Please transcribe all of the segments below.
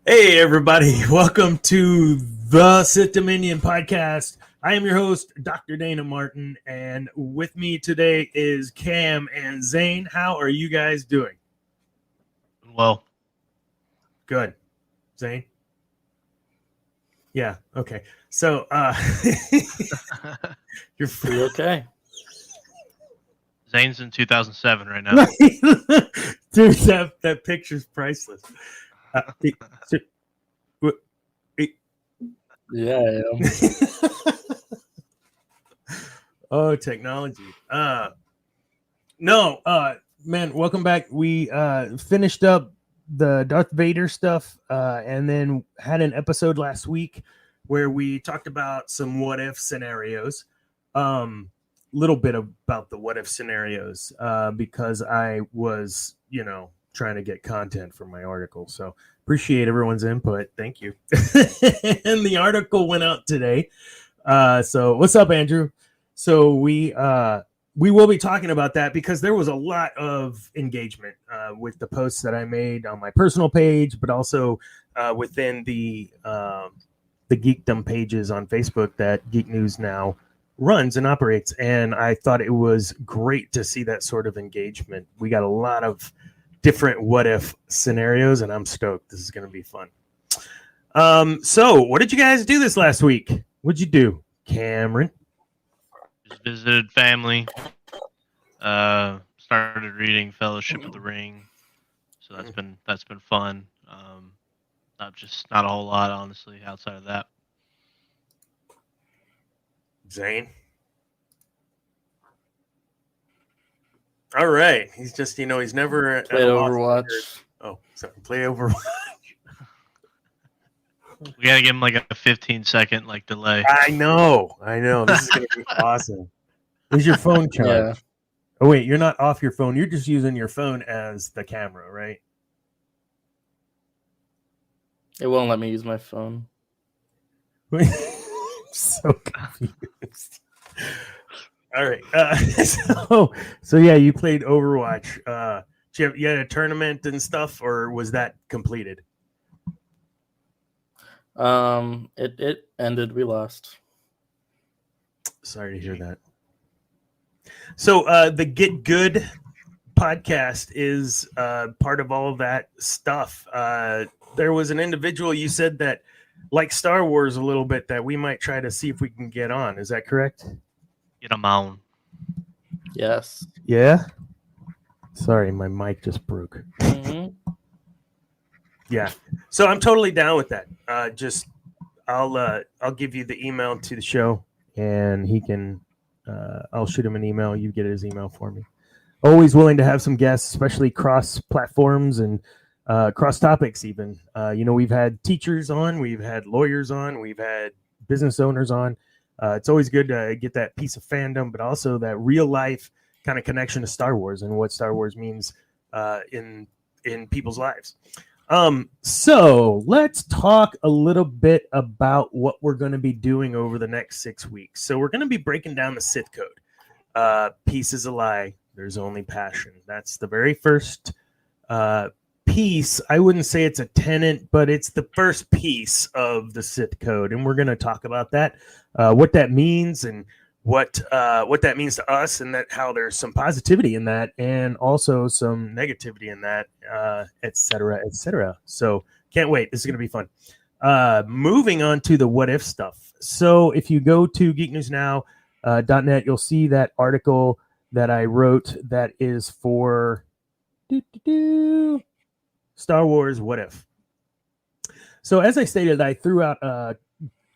Hey, everybody. Welcome to the Sith Dominion podcast. I am your host, Dr. Dana Martin, and with me today is Cam and Zane. How are you guys doing? Well, good. Zane? Yeah, okay. So, you're You okay? Zane's in 2007 right now. Dude, that picture's priceless. Yeah, I am. Oh, technology. Man, welcome back. We finished up the Darth Vader stuff and then had an episode last week where we talked about some what if scenarios. Little bit about the what if scenarios because I was, trying to get content for my article. So appreciate everyone's input. Thank you. And the article went out today. So what's up, Andrew? So we will be talking about that because there was a lot of engagement with the posts that I made on my personal page, but also within the Geekdom pages on Facebook that Geek News now runs and operates. And I thought it was great to see that sort of engagement. We got a lot of different what if scenarios, and I'm stoked. This is going to be fun. So what did you guys do this last week? What'd you do, Cameron? Just visited family. Started reading Fellowship of the Ring. So that's been fun. Not a whole lot, honestly, outside of that. Zane? All right. He's just, he's never Played Overwatch. Oh, sorry. Play Overwatch. We gotta give him like a 15-second delay. I know. This is gonna be awesome. Is your phone charged? Yeah. Oh wait, you're not off your phone. You're just using your phone as the camera, right? It won't let me use my phone. So confused. All right. So yeah, you played Overwatch. You had a tournament and stuff, or was that completed? It ended. We lost. Sorry to hear that. So the Get Good podcast is part of all of that stuff. There was an individual you said that liked Star Wars a little bit that we might try to see if we can get on. Is that correct? Get him on. Yes. Yeah. Sorry, my mic just broke. Mm-hmm. Yeah. So I'm totally down with that. I'll give you the email to the show, and he can. I'll shoot him an email. You get his email for me. Always willing to have some guests, especially cross platforms and cross topics. Even we've had teachers on, we've had lawyers on, we've had business owners on. It's always good to get that piece of fandom, but also that real life kind of connection to Star Wars and what Star Wars means in people's lives. So let's talk a little bit about what we're going to be doing over the next 6 weeks. So we're going to be breaking down the Sith Code. Peace is a lie. There's only passion. That's the very first piece. I wouldn't say it's a tenet, but it's the first piece of the Sith Code. And we're going to talk about that, what that means and what that means to us, and that how there's some positivity in that and also some negativity in that, et cetera, et cetera. So can't wait. This is going to be fun. Moving on to the what if stuff. So if you go to geeknewsnow.net, you'll see that article that I wrote that is for Star Wars what if. So as I stated, I threw out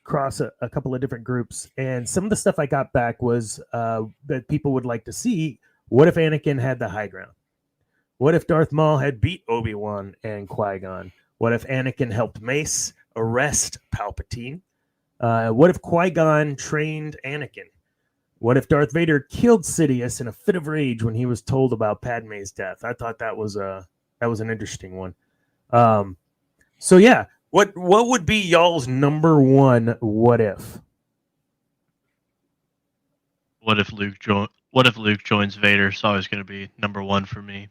across a couple of different groups, and some of the stuff I got back was that people would like to see, what if Anakin had the high ground? What if Darth Maul had beat Obi-Wan and Qui-Gon? What if Anakin helped Mace arrest Palpatine? What if Qui-Gon trained Anakin? What if Darth Vader killed Sidious in a fit of rage when he was told about Padme's death? I thought that was an interesting one. So yeah, what would be y'all's number one what if? What if Luke joins Vader? It's always going to be number one for me.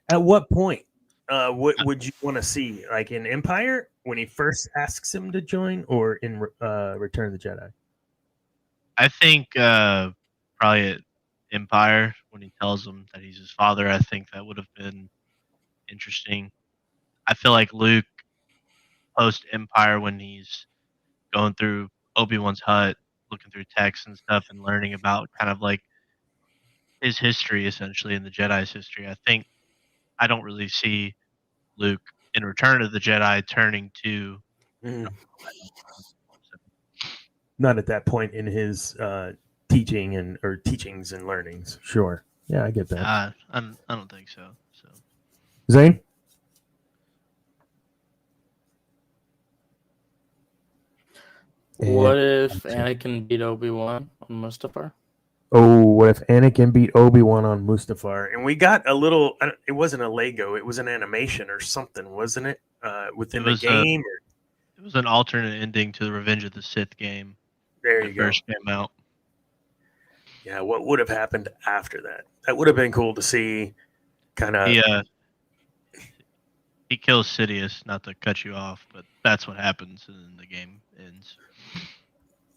At what point would you want to see, like in Empire when he first asks him to join, or in Return of the Jedi? I think probably at Empire when he tells him that he's his father. I think that would have been interesting. I feel like Luke post Empire when he's going through Obi-Wan's hut, looking through texts and stuff, and learning about kind of like his history essentially in the Jedi's history. I don't really see Luke in Return of the Jedi turning to. Not at that point in his teaching or teachings and learnings. Sure. Yeah, I get that. I don't think so. So Zane? What if Anakin beat Obi-Wan on Mustafar? Oh, what if Anakin beat Obi-Wan on Mustafar? And we got a little, it wasn't a Lego, it was an animation or something, wasn't it? Within the game? It was an alternate ending to the Revenge of the Sith game. There you go. First came out. Yeah, what would have happened after that? That would have been cool to see. Kind of. He kills Sidious, not to cut you off, but that's what happens, and then the game ends.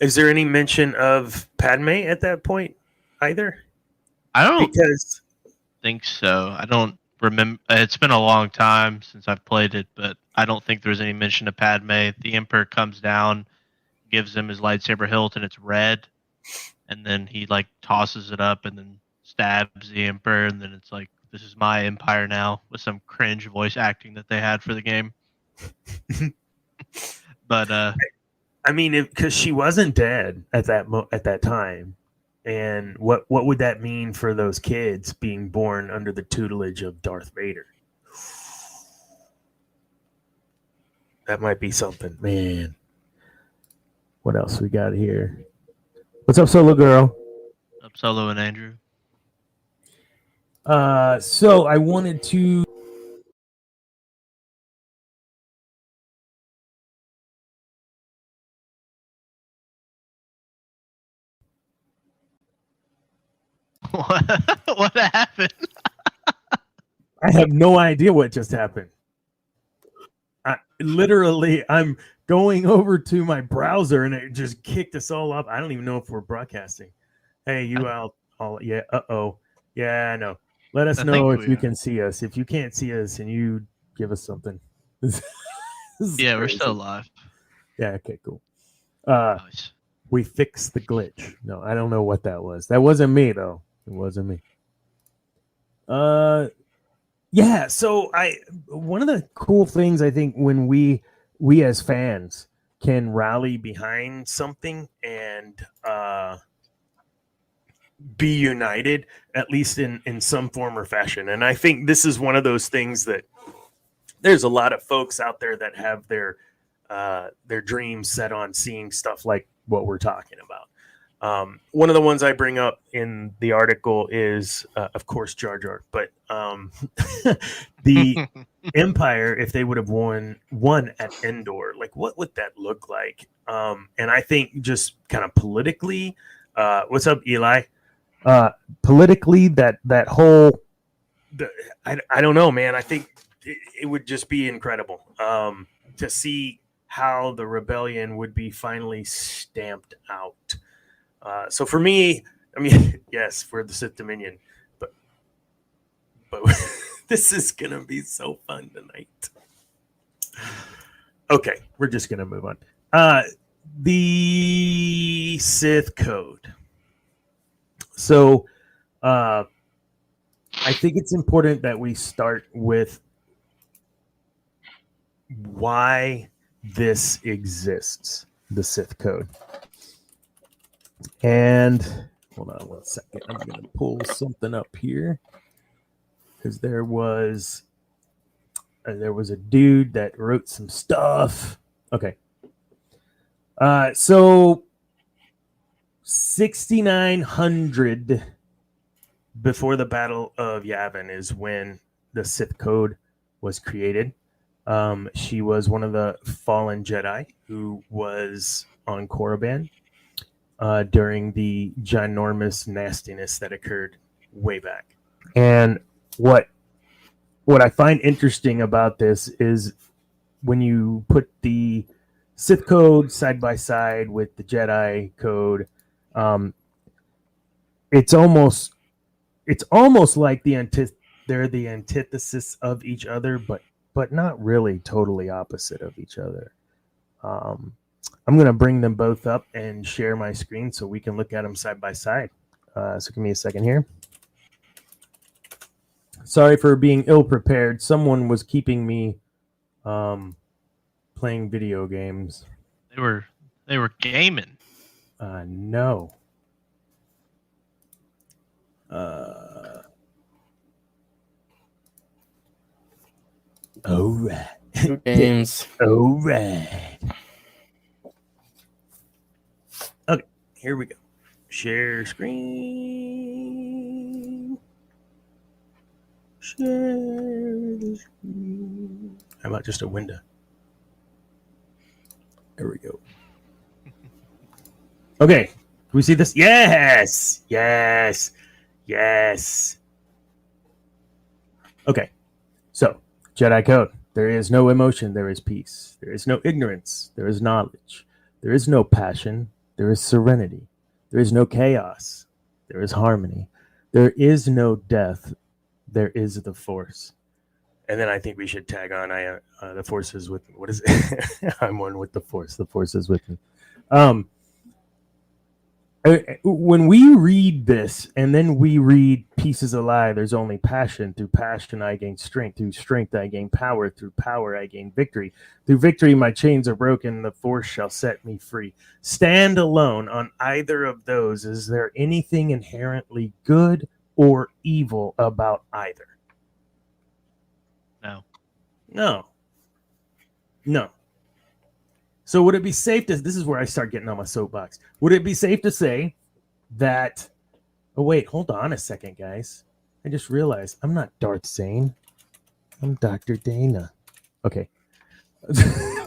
Is there any mention of Padme at that point either? I don't think so. I don't remember. It's been a long time since I've played it, but I don't think there's any mention of Padme. The Emperor comes down, gives him his lightsaber hilt, and it's red, and then he like tosses it up and then stabs the Emperor, and then it's like, this is my empire now, with some cringe voice acting that they had for the game. But I mean, because she wasn't dead at that time, and what would that mean for those kids being born under the tutelage of Darth Vader? That might be something, man. What else we got here? What's up, Solo Girl? Up, Solo and Andrew. So I wanted to. What happened? I have no idea what just happened. I'm going over to my browser and it just kicked us all up. I don't even know if we're broadcasting. Hey, you all yeah. Yeah, I know. Let us know if you can see us. If you can't see us, and you give us something. Yeah, we're still live. Yeah. Okay. Cool. Nice. We fixed the glitch. No, I don't know what that was. That wasn't me though. It wasn't me. Yeah. So one of the cool things I think when we as fans can rally behind something and be united, at least in some form or fashion. And I think this is one of those things that there's a lot of folks out there that have their dreams set on seeing stuff like what we're talking about. One of the ones I bring up in the article is, of course, Jar Jar, but the Empire, if they would have won at Endor, like what would that look like? And I think just kind of politically, what's up, Eli? Politically, that whole, I don't know, man. I think it would just be incredible to see how the rebellion would be finally stamped out. So for me, I mean, yes, for the Sith Dominion, but this is gonna be so fun tonight. Okay, we're just gonna move on. The Sith Code. So, I think it's important that we start with why this exists, the Sith Code. And hold on one second. I'm going to pull something up here because there was a dude that wrote some stuff. Okay. So 6900 before the Battle of Yavin is when the Sith Code was created. She was one of the fallen Jedi who was on Korriban during the ginormous nastiness that occurred way back. And what I find interesting about this is when you put the Sith Code side by side with the Jedi Code, it's almost like they're the antithesis of each other, but not really totally opposite of each other. I'm going to bring them both up and share my screen so we can look at them side by side. So give me a second here. Sorry for being ill prepared. Someone was keeping me playing video games. They were gaming. No. All right. Games. All right. Okay, here we go. Share screen. Share the screen. How about just a window? There we go. Okay. Can we see this? Yes. Yes. Yes. Okay. So, Jedi Code. There is no emotion. There is peace. There is no ignorance. There is knowledge. There is no passion. There is serenity. There is no chaos. There is harmony. There is no death. There is the Force. And then I think we should tag on the Force is with me. What is it? I'm one with the Force. The Force is with me. When we read this and then we read Peace is a lie, there's only passion. Through passion I gain strength. Through strength I gain power. Through power I gain victory. Through victory my chains are broken. The Force shall set me free. Stand alone on either of those. Is there anything inherently good or evil about either? No. So would it be safe to, this is where I start getting on my soapbox. Would it be safe to say that, oh wait, hold on a second, guys. I just realized I'm not Darth Zane. I'm Dr. Dana. Okay.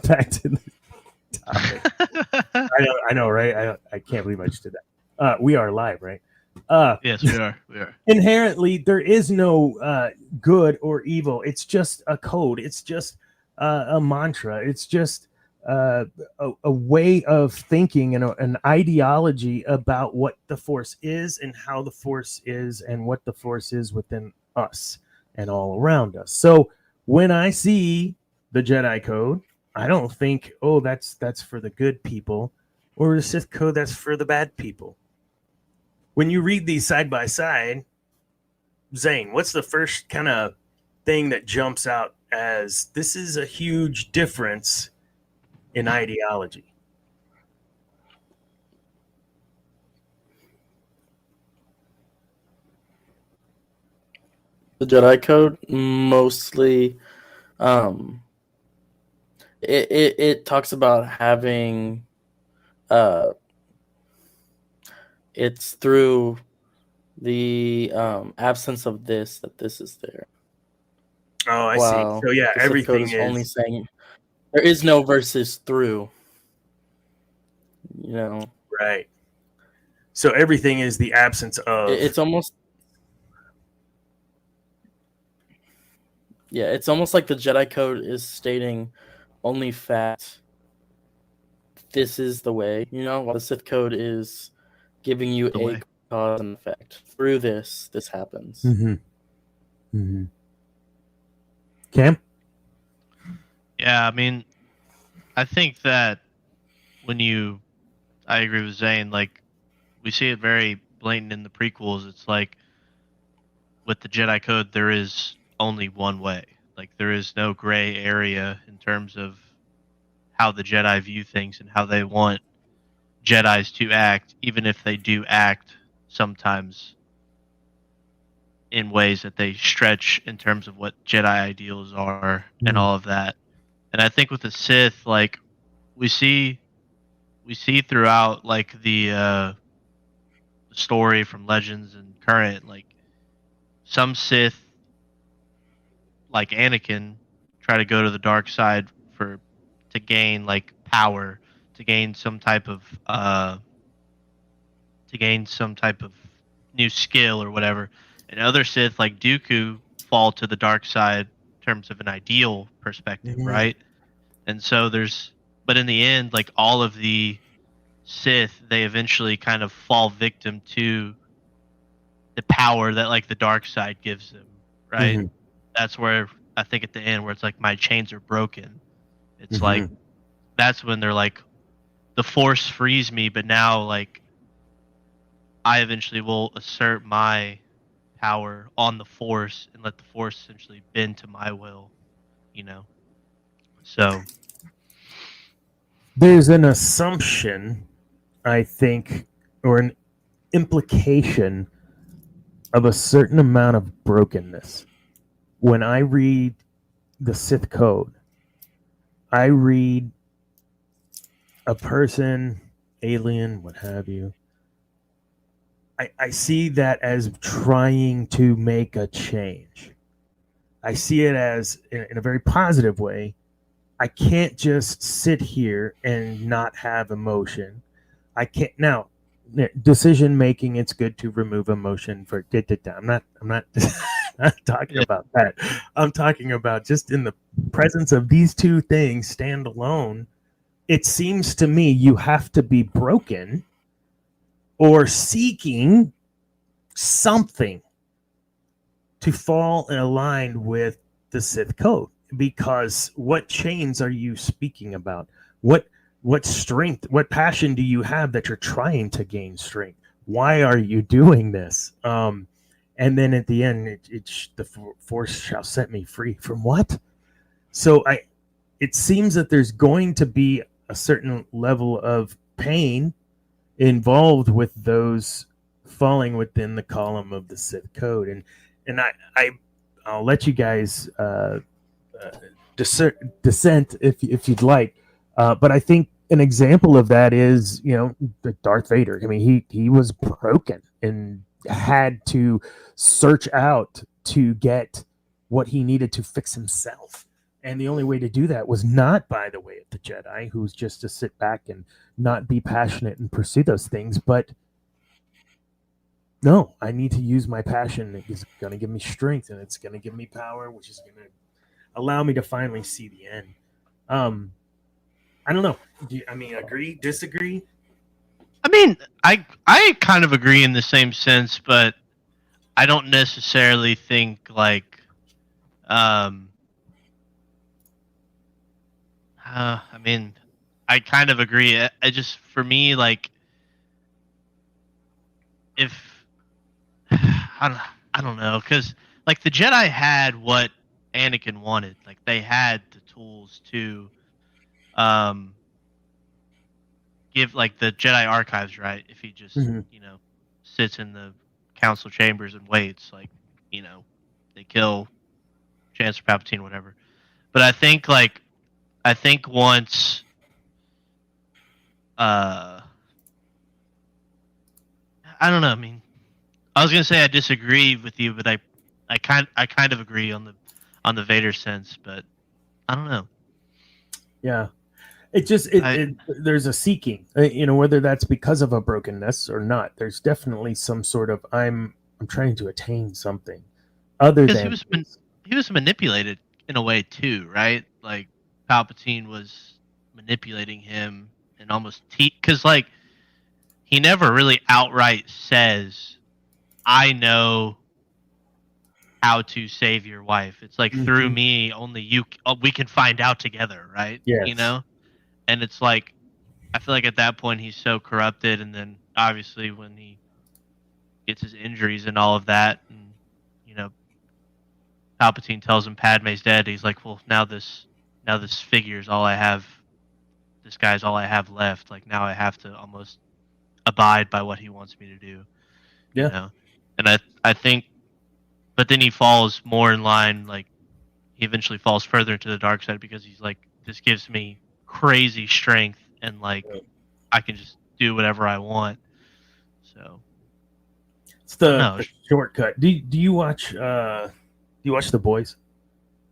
Back to the topic. I know, right? I can't believe I just did that. We are live, right? Yes, we are. Inherently, there is no good or evil. It's just a code. It's just a mantra. It's just a way of thinking and an ideology about what the Force is and how the Force is and what the Force is within us and all around us. So when I see the Jedi Code, I don't think, oh, that's for the good people, or the Sith Code, that's for the bad people. When you read these side by side, Zane, what's the first kind of thing that jumps out as this is a huge difference in ideology? The Jedi Code mostly, it talks about having, it's through the absence of this that this is there. Oh, I see. So yeah, everything is only saying there is no versus through. You know, right. So everything is the absence of. It's almost. Yeah, it's almost like the Jedi Code is stating only fact. This is the way, while the Sith Code is giving you a cause and effect. Through this happens. Mm-hmm. Mm-hmm. Cam? Yeah, I mean, I think that I agree with Zane, like, we see it very blatant in the prequels. It's like, with the Jedi Code, there is only one way. Like, there is no gray area in terms of how the Jedi view things and how they want Jedis to act, even if they do act sometimes in ways that they stretch in terms of what Jedi ideals are and all of that. And I think with the Sith, like, we see throughout, like, the story from Legends and current, like, some Sith, like Anakin, try to go to the dark side to gain, like, power, to gain some type of new skill or whatever. And other Sith, like Dooku, fall to the dark side in terms of an ideal perspective, right? And so but in the end, like all of the Sith, they eventually kind of fall victim to the power that like the dark side gives them, right? Mhm. That's where I think at the end where it's like my chains are broken. It's like Mhm. that's when they're like the force frees me, but now like I eventually will assert my power on the force and let the force essentially bend to my will, you know. So There's an assumption, I think, or an implication of a certain amount of brokenness. When I read the Sith Code, I read a person, alien, what have you. I see that as trying to make a change. I see it as, in a very positive way, I can't just sit here and not have emotion. I can't now. Decision making. It's good to remove emotion for. I'm not. Not talking yeah, about that. I'm talking about just in the presence of these two things stand alone. It seems to me you have to be broken or seeking something to fall in line with the Sith Code. Because what chains are you speaking about? What strength, what passion do you have that you're trying to gain strength? Why are you doing this? And then at the end, the force shall set me free from what? So it seems that there's going to be a certain level of pain involved with those falling within the column of the Sith Code, and I'll let you guys dissent if you'd like, but I think an example of that is the Darth Vader. I mean, he was broken and had to search out to get what he needed to fix himself. And the only way to do that was not by the way of the Jedi, who's just to sit back and not be passionate and pursue those things, but no, I need to use my passion. It's going to give me strength and it's going to give me power, which is going to allow me to finally see the end. I don't know. Agree, disagree? I mean, I kind of agree in the same sense, but I don't necessarily think like I mean, I kind of agree. I just for me like if I don't know because like the Jedi had what Anakin wanted. Like they had the tools to um give like the Jedi archives, right? If he just, Mm-hmm. sits in the council chambers and waits, like, they kill Chancellor Palpatine, whatever. But I think once, uh, I don't know. I mean, I was gonna say I disagree with you, but I kind of agree on the Vader sense, but I don't know. Yeah. It just there's a seeking, whether that's because of a brokenness or not. There's definitely some sort of I'm trying to attain something other Because than he was manipulated in a way too, right? Like Palpatine was manipulating him and almost because like he never really outright says, "I know how to save your wife." It's like through Mhm. me, only we can find out together, right? Yes. And it's like I feel like at that point he's so corrupted, and then obviously when he gets his injuries and all of that, and you know Palpatine tells him Padme's dead. He's like, well, now this figure's all I have. This guy's all I have left. Like now I have to almost abide by what he wants me to do, you Yeah. know. And I think, but then he falls more in line. Like he eventually falls further into the dark side because he's like, this gives me crazy strength and like I can just do whatever I want. So It's I don't the know. shortcut. Do you watch The Boys?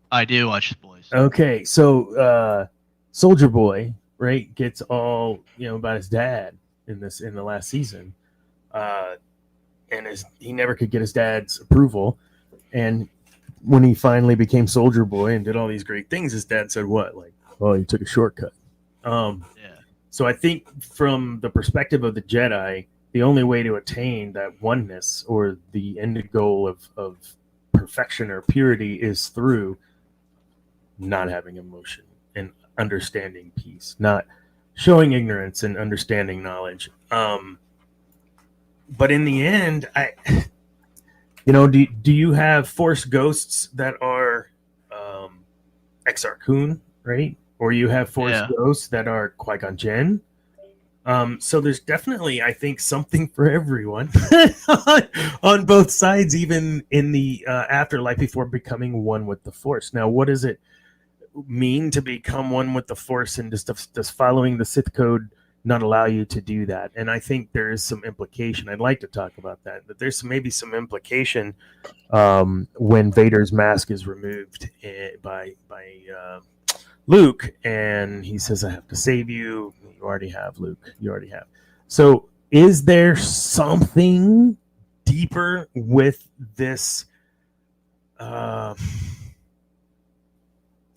I do watch the boys. Okay, so Soldier Boy, right, gets all about his dad in the last season, and he never could get his dad's approval, and when he finally became Soldier Boy and did all these great things, his dad said, "What? Like Well, he took a shortcut. Yeah. So I think from the perspective of the Jedi, the only way to attain that oneness or the end goal of perfection or purity is through not having emotion and understanding peace, not showing ignorance and understanding knowledge. But in the end, do you have Force ghosts that are Exar Kun, right? Or you have Force Yeah. ghosts that are Qui-Gon Jinn. So there's definitely, I think, something for everyone on both sides, even in the afterlife before becoming one with the Force. Now, what does it mean to become one with the Force, and does following the Sith Code not allow you to do that? And I think there is some implication. I'd like to talk about that. That there's maybe some implication when Vader's mask is removed by Luke, and he says, "I have to save you." You already have, Luke. You already have. So, is there something deeper with this?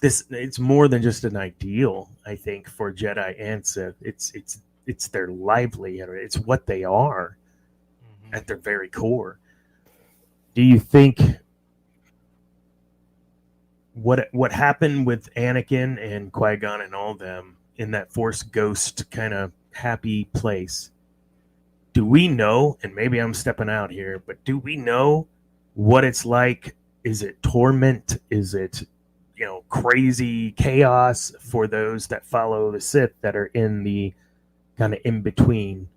It's more than just an ideal. I think for Jedi and Sith, it's their livelihood. It's what they are at their very core. Do you think what happened with Anakin and Qui-Gon and all them in that Force ghost kind of happy place? Do we know, and maybe I'm stepping out here, but do we know what it's like? Is it torment? Is it, crazy chaos for those that follow the Sith that are in the kind of in between?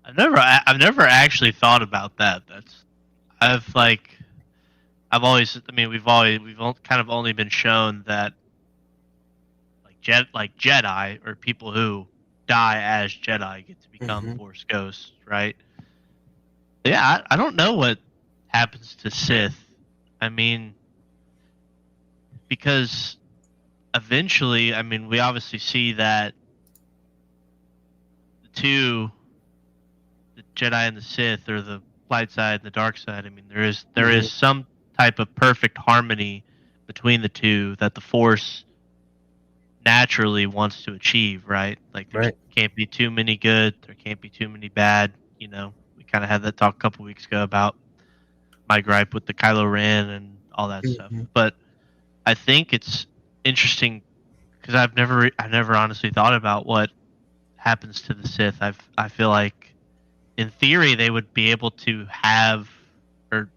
I've never actually thought about that. I've always, I mean, kind of only been shown that like Jedi or people who die as Jedi get to become Force ghosts, right? Yeah, I don't know what happens to Sith. I mean, because eventually, I mean, we obviously see that the Jedi and the Sith, or the light side and the dark side. I mean, there is some type of perfect harmony between the two that the Force naturally wants to achieve, right? Like there can't be too many good, there can't be too many bad. We kind of had that talk a couple weeks ago about my gripe with the Kylo Ren and all that stuff. But I think it's interesting because I've never honestly thought about what happens to the Sith. I feel like in theory they would be able to have, or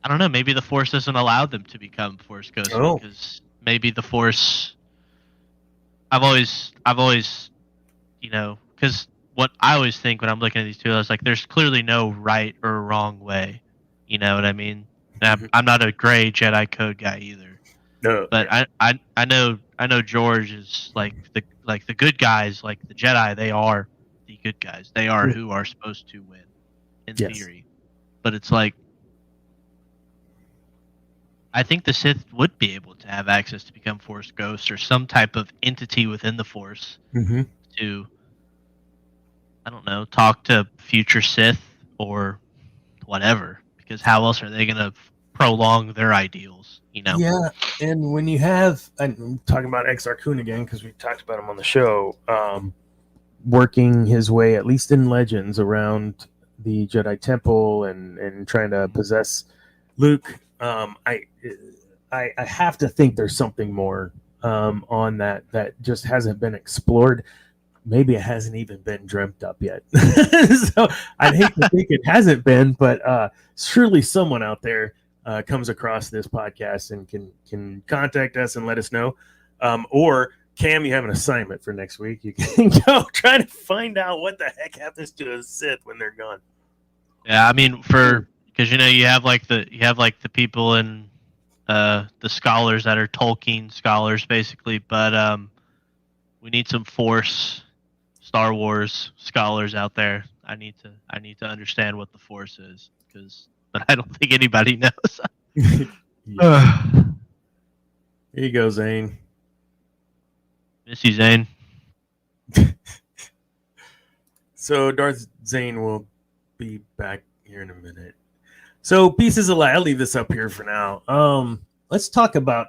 I don't know, maybe the Force doesn't allow them to become Force ghosts because maybe the Force. I've always, because what I always think when I'm looking at these two, I was like, there's clearly no right or wrong way. You know what I mean? And I'm not a gray Jedi Code guy either. No, but I know George is like the good guys, like the Jedi. They are the good guys. They are who are supposed to win in theory. But it's like, I think the Sith would be able to have access to become Force ghosts or some type of entity within the Force to, I don't know, talk to future Sith or whatever. Because how else are they going to prolong their ideals? Yeah, and when you have, I'm talking about Exar Kun again because we talked about him on the show, working his way, at least in Legends, around the Jedi Temple and trying to possess Luke. I have to think there's something more on that just hasn't been explored. Maybe it hasn't even been dreamt up yet. So I'd hate to think it hasn't been, but surely someone out there comes across this podcast and can contact us and let us know. Or Cam, you have an assignment for next week. You can go try to find out what the heck happens to a Sith when they're gone. Yeah, I mean, because you have like the people in the scholars that are Tolkien scholars basically, but we need some Force Star Wars scholars out there. I need to understand what the Force is, but I don't think anybody knows. Here you go, Zane. Miss you, Zane. So Darth Zane will be back here in a minute. So pieces of light. I'll leave this up here for now. Let's talk about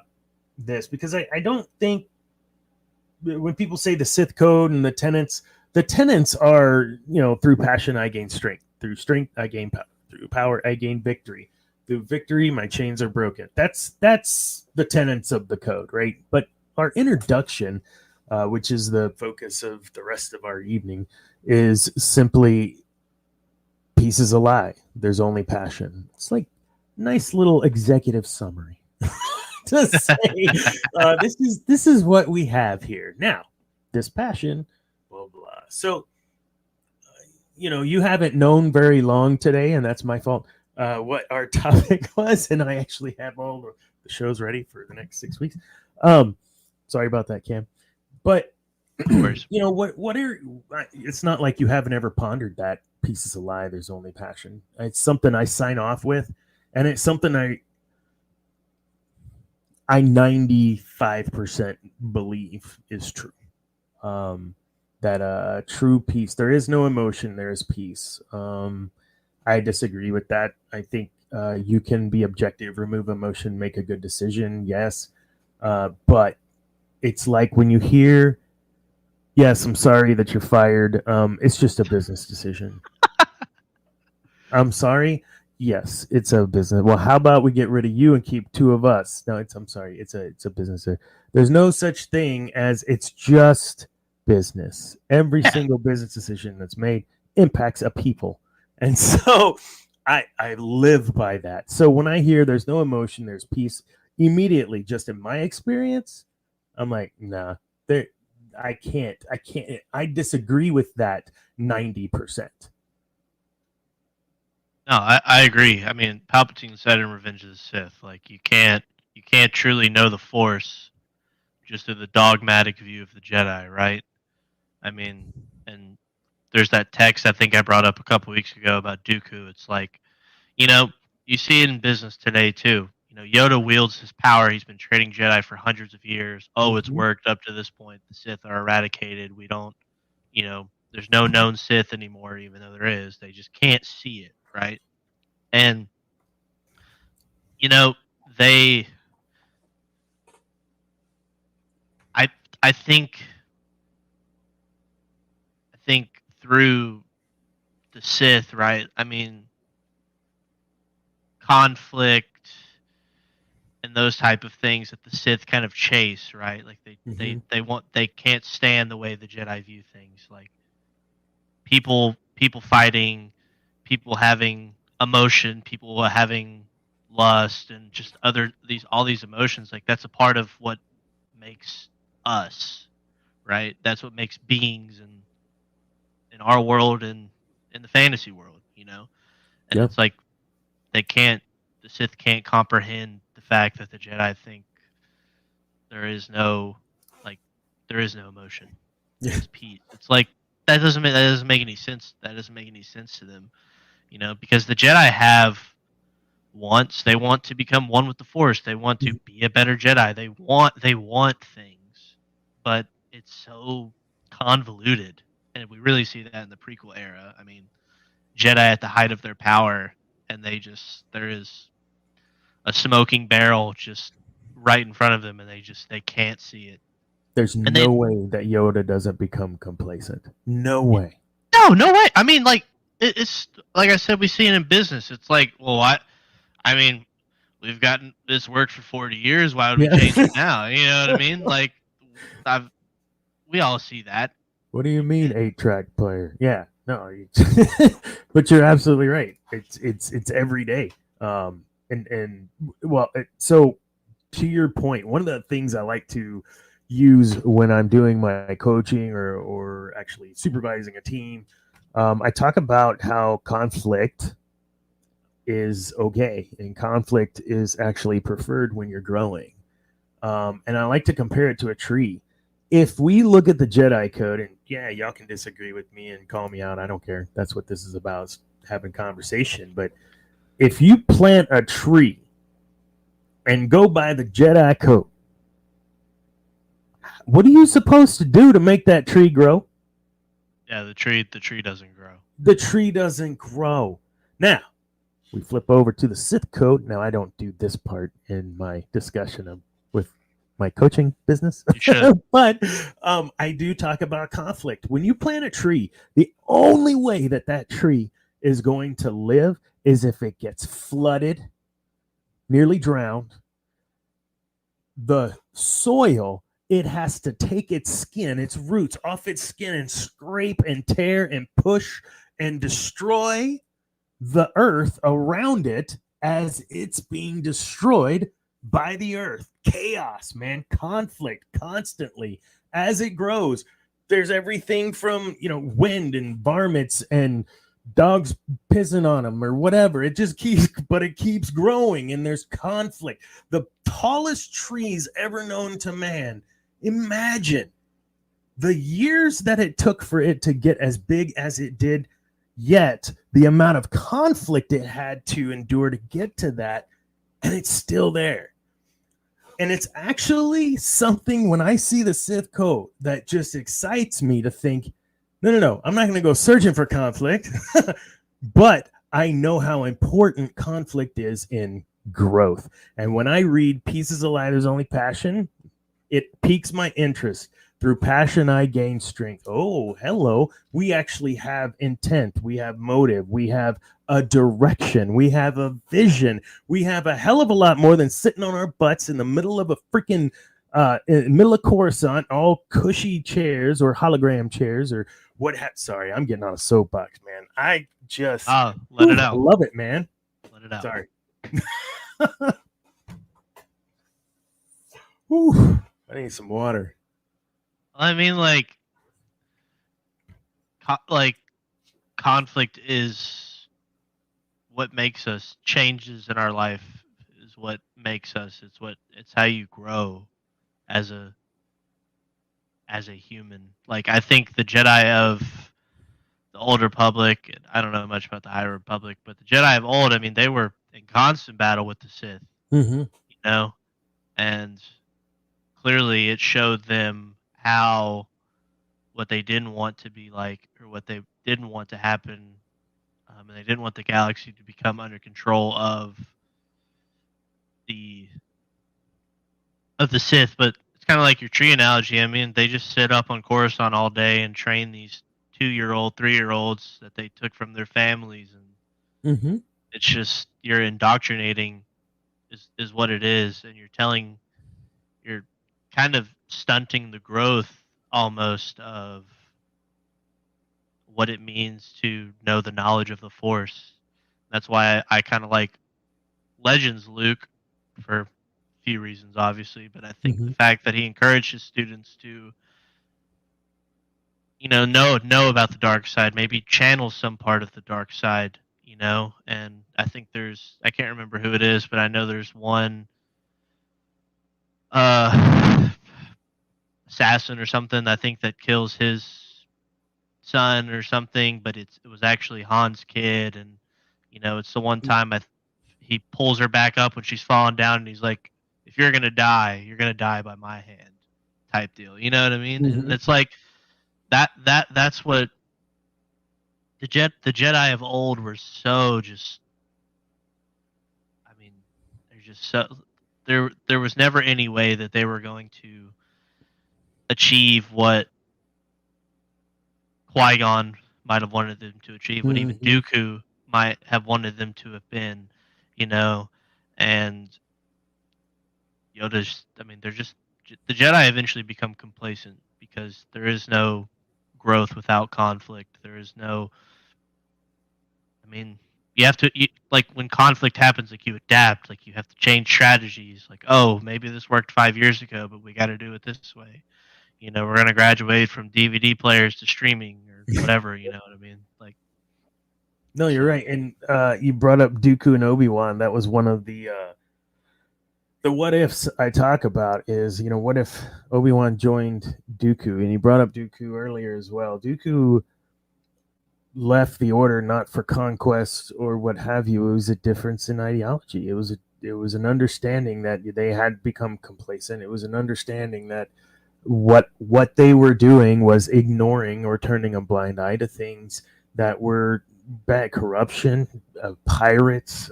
this because I don't think when people say the Sith Code and the tenets are, through passion I gain strength, through strength I gain power, through power I gain victory, through victory my chains are broken. That's the tenets of the code, right? But our introduction, which is the focus of the rest of our evening, is simply pieces of lie. There's only passion. It's like nice little executive summary to say this is what we have here now. This passion, blah blah. So, you haven't known very long today, and that's my fault. What our topic was, and I actually have all the shows ready for the next 6 weeks. Sorry about that, Cam. But what are? It's not like you haven't ever pondered that. Pieces of lie. There's only passion. It's something I sign off with, and it's something I 95% believe is true. That true peace. There is no emotion. There is peace. I disagree with that. I think you can be objective, remove emotion, make a good decision. Yes, but it's like when you hear, "Yes, I'm sorry that you're fired." It's just a business decision. I'm sorry. Yes, it's a business. Well, how about we get rid of you and keep two of us? No, I'm sorry. It's a business. There's no such thing as it's just business. Every single business decision that's made impacts a people. And so I live by that. So when I hear there's no emotion, there's peace, immediately, just in my experience, I'm like, nah, I can't. I disagree with that 90%. No, I agree. I mean, Palpatine said in Revenge of the Sith, like you can't truly know the Force just through the dogmatic view of the Jedi, right? I mean, and there's that text I think I brought up a couple weeks ago about Dooku. It's like, you see it in business today too. Yoda wields his power. He's been training Jedi for hundreds of years. Oh, it's worked up to this point. The Sith are eradicated. We don't, there's no known Sith anymore, even though there is. They just can't see it, right? And, they, I think through the Sith, right? I mean, conflict and those type of things that the Sith kind of chase, right? Like they can't stand the way the Jedi view things, like people fighting, people having emotion, people having lust, and just all these emotions. Like that's a part of what makes us, right? That's what makes beings in our world and in the fantasy world, And it's like the Sith can't comprehend the fact that the Jedi think there is no emotion. There's peace. It's like that doesn't make any sense. That doesn't make any sense to them, because the Jedi have wants. They want to become one with the Force. They want to be a better Jedi. They want things, but it's so convoluted, and we really see that in the prequel era. I mean, Jedi at the height of their power, and there is a smoking barrel just right in front of them, and they can't see it. There's no way that Yoda doesn't become complacent. No way. No way. I mean, like it's like I said, we see it in business. It's like, well, I mean, we've gotten this worked for 40 years. Why would we change it now? You know what I mean? Like, we all see that. What do you mean 8-track player? Yeah, no, but you're absolutely right. It's every day. So to your point, one of the things I like to use when I'm doing my coaching or actually supervising a team, I talk about how conflict is okay and conflict is actually preferred when you're growing. And I like to compare it to a tree. If we look at the Jedi Code, and yeah, y'all can disagree with me and call me out. I don't care. That's what this is about, is having conversation. But if you plant a tree and go by the Jedi Code, what are you supposed to do to make that tree grow? Yeah, the tree doesn't grow. The tree doesn't grow. Now, we flip over to the Sith Code. Now, I don't do this part in my discussion with my coaching business, You should. but I do talk about conflict. When you plant a tree, the only way that tree is going to live is if it gets flooded, nearly drowned. The soil, it has to take its skin, its roots off its skin and scrape and tear and push and destroy the earth around it as it's being destroyed by the earth. Chaos, man, conflict constantly as it grows. There's everything from, wind and varmints and dogs pissing on them or whatever. It just keeps growing, and there's conflict. The tallest trees ever known to man. Imagine the years that it took for it to get as big as it did, yet the amount of conflict it had to endure to get to that, and it's still there. And it's actually something, when I see the Sith Code, that just excites me to think, no, I'm not going to go searching for conflict, but I know how important conflict is in growth. And when I read Pieces of Light Is Only Passion, it piques my interest. Through passion, I gain strength. Oh, hello. We actually have intent. We have motive. We have a direction. We have a vision. We have a hell of a lot more than sitting on our butts in the middle of a freaking middle of Coruscant, all cushy chairs or hologram chairs or what. Sorry, I'm getting on a soapbox, man. I just let it out. Love it, man. Let it out. Sorry. Whew, I need some water. I mean, conflict is what makes us. Changes in our life is what makes us. It's how you grow as a human. Like, I think the Jedi of the Old Republic, and I don't know much about the High Republic, but the Jedi of old, I mean, they were in constant battle with the Sith. Mm-hmm. And clearly it showed them how what they didn't want to be like, or what they didn't want to happen, and they didn't want the galaxy to become under control of the Sith. But it's kind of like your tree analogy. I mean, they just sit up on Coruscant all day and train these 2-year-old, 3-year-olds that they took from their families, and it's just, you're indoctrinating is what it is, and you're kind of stunting the growth almost of what it means to know the knowledge of the Force. That's why I kind of like Legends Luke for a few reasons, obviously, but I think the fact that he encouraged his students to know about the dark side, maybe channel some part of the dark side, and I think I can't remember who it is, but I know there's one assassin or something, I think, that kills his son or something, but it was actually Han's kid, and it's the one time he pulls her back up when she's falling down, and he's like, if you're gonna die, you're gonna die by my hand, type deal. You know what I mean? And it's like that's what the Jedi of old were so just. I mean, they're just so there was never any way that they were going to achieve what Qui-Gon might have wanted them to achieve, what even Dooku might have wanted them to have been, and Yoda's. I mean, they're just the Jedi eventually become complacent because there is no growth without conflict. There is no. I mean, you have to like when conflict happens, like you adapt, like you have to change strategies. Like, oh, maybe this worked 5 years ago, but we got to do it this way. We're gonna graduate from DVD players to streaming or whatever. You know what I mean? Like, no, you're right. And you brought up Dooku and Obi-Wan. That was one of the what ifs I talk about. Is what if Obi-Wan joined Dooku? And you brought up Dooku earlier as well. Dooku left the order not for conquest or what have you. It was a difference in ideology. It was an understanding that they had become complacent. It was an understanding that what they were doing was ignoring or turning a blind eye to things that were bad corruption, pirates,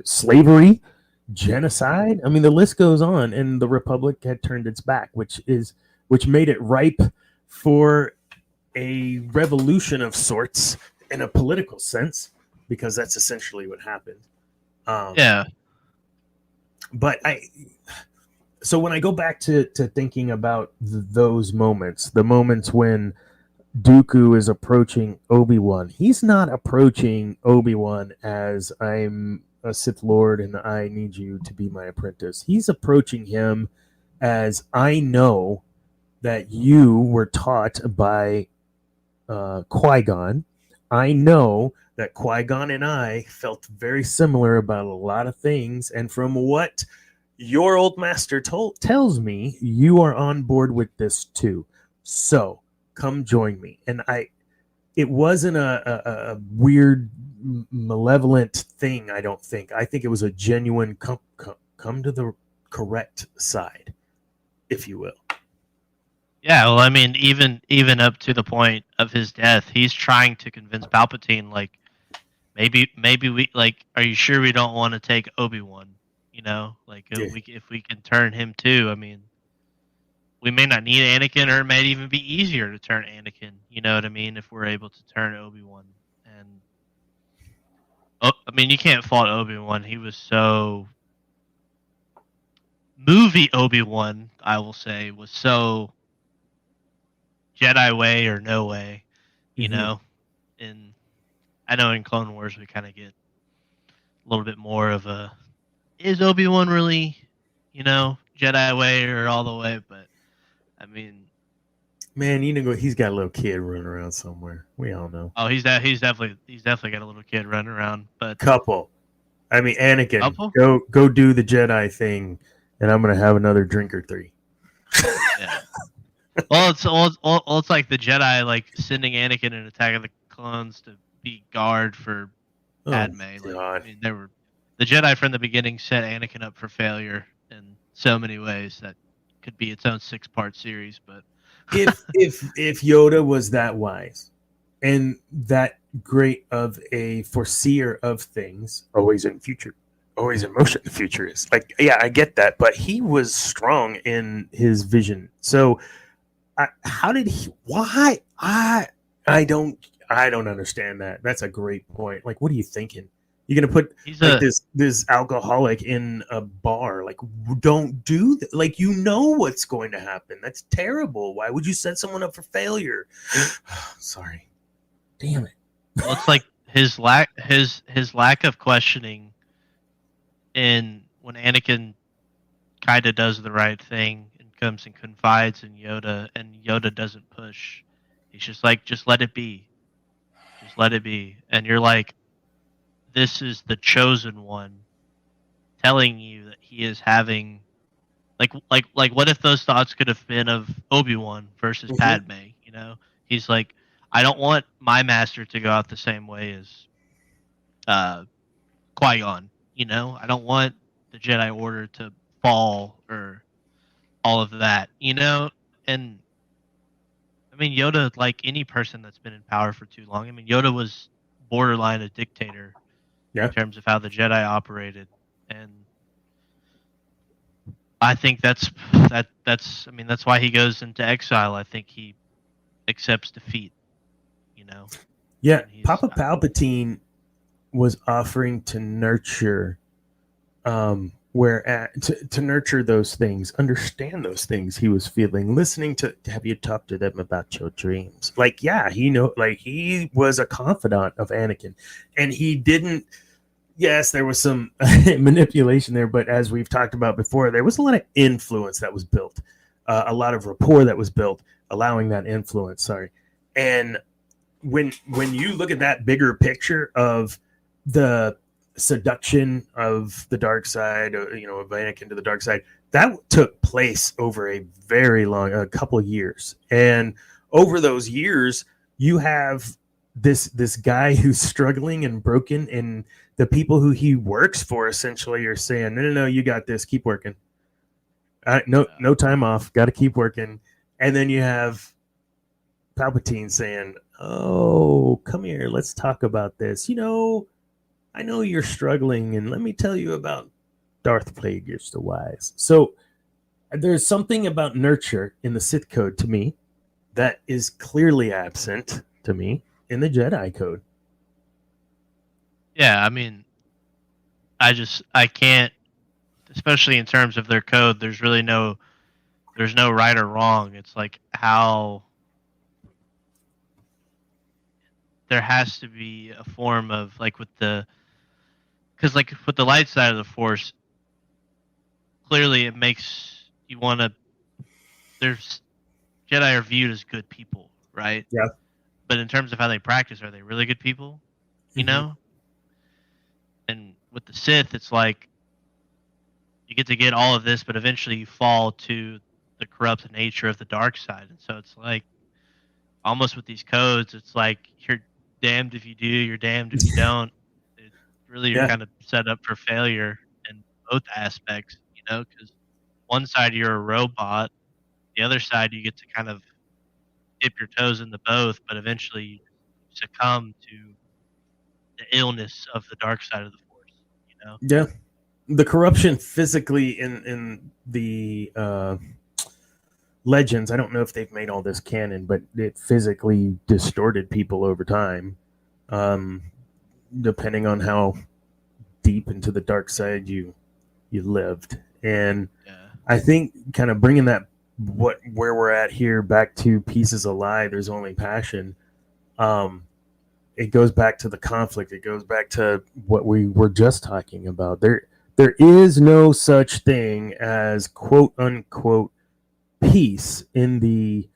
slavery, genocide. I mean, the list goes on, and the Republic had turned its back, which made it ripe for a revolution of sorts in a political sense, because that's essentially what happened. Yeah. But so when I go back to thinking about those moments, the moments when Dooku is approaching Obi-Wan, he's not approaching Obi-Wan as I'm a Sith Lord and I need you to be my apprentice. He's approaching him as I know that you were taught by Qui-Gon. I know that Qui-Gon and I felt very similar about a lot of things, and from what your old master tells me, you are on board with this too. So come join me. And it wasn't a weird, malevolent thing. I don't think. I think it was a genuine come to the correct side, if you will. Yeah, well, I mean, even up to the point of his death, he's trying to convince Palpatine, like, maybe we, like, are you sure we don't want to take Obi-Wan? You know, like, if we can turn him too. I mean, we may not need Anakin, or it might even be easier to turn Anakin. You know what I mean? If we're able to turn Obi-Wan, and I mean, you can't fault Obi-Wan. He was so movie Obi-Wan, I will say, was so Jedi way or no way, you know. And I know in Clone Wars we kind of get a little bit more of a, is Obi-Wan really, you know, Jedi way or all the way? But I mean, man, you know, he's got a little kid running around somewhere. We all know. Oh, he's definitely got a little kid running around. But couple, I mean, Anakin, couple? go do the Jedi thing, and I'm gonna have another drink or three. Yeah. Well, it's like the Jedi, like, sending Anakin in Attack of the Clones to be guard for Padme. I mean, the Jedi from the beginning set Anakin up for failure in so many ways that could be its own 6-part series. But if Yoda was that wise and that great of a foreseer of things, always in future, always in motion, the future is like, yeah, I get that, but he was strong in his vision. So how did he? Why? I don't understand that. That's a great point. Like, what are you thinking? You're gonna put this alcoholic in a bar? Like, don't do that. Like, you know what's going to happen. That's terrible. Why would you set someone up for failure? Sorry, damn it. Well, it's like his lack of questioning, in when Anakin kind of does the right thing and comes and confides in Yoda, and Yoda doesn't push. He's just like, just let it be. Just let it be. And you're like, this is the chosen one telling you that he is having, like what if those thoughts could have been of Obi-Wan versus Padme, you know? He's like, I don't want my master to go out the same way as Qui-Gon, you know? I don't want the Jedi Order to fall or all of that, you know? And I mean, Yoda, like any person that's been in power for too long, I mean, Yoda was borderline a dictator in terms of how the Jedi operated. And I think that's why he goes into exile. I think he accepts defeat, you know? Yeah, Papa Palpatine was offering to nurture to nurture those things, understand those things he was feeling, listening to have you talk to them about your dreams. Like, yeah, he was a confidant of Anakin, and he didn't. Yes, there was some manipulation there, but as we've talked about before, there was a lot of influence that was built, a lot of rapport that was built, allowing that influence. Sorry, and when you look at that bigger picture of the seduction of the dark side, of Anakin to the dark side, that took place over a very long, a couple of years, and over those years, you have this guy who's struggling and broken, and the people who he works for essentially are saying, no, you got this, keep working. No time off, got to keep working. And then you have Palpatine saying, Oh, come here. Let's talk about this. I know you're struggling, and let me tell you about Darth Plagueis the Wise. So, there's something about nurture in the Sith Code to me that is clearly absent to me in the Jedi Code. Yeah, I mean, I can't, especially in terms of their code. There's no right or wrong. It's like how there has to be a form of like because like with the light side of the Force, clearly it makes you want to. There's Jedi are viewed as good people, right? Yeah. But in terms of how they practice, are they really good people? You Mhm. know? And with the Sith, it's like you get all of this, but eventually you fall to the corrupt nature of the dark side. And so it's like almost with these codes, it's like you're damned if you do, you're damned if you don't. It really, you're Yeah. kind of set up for failure in both aspects, because one side you're a robot, the other side you get to kind of dip your toes into both, but eventually you succumb to the illness of the dark side of the Force. Yeah. The corruption physically in the legends, I don't know if they've made all this canon, but it physically distorted people over time, um, depending on how deep into the dark side you lived. And Yeah. I think kind of bringing that where we're at here back to pieces of lie. There's only passion. It goes back to the conflict. It goes back to what we were just talking about. There is no such thing as quote unquote peace in the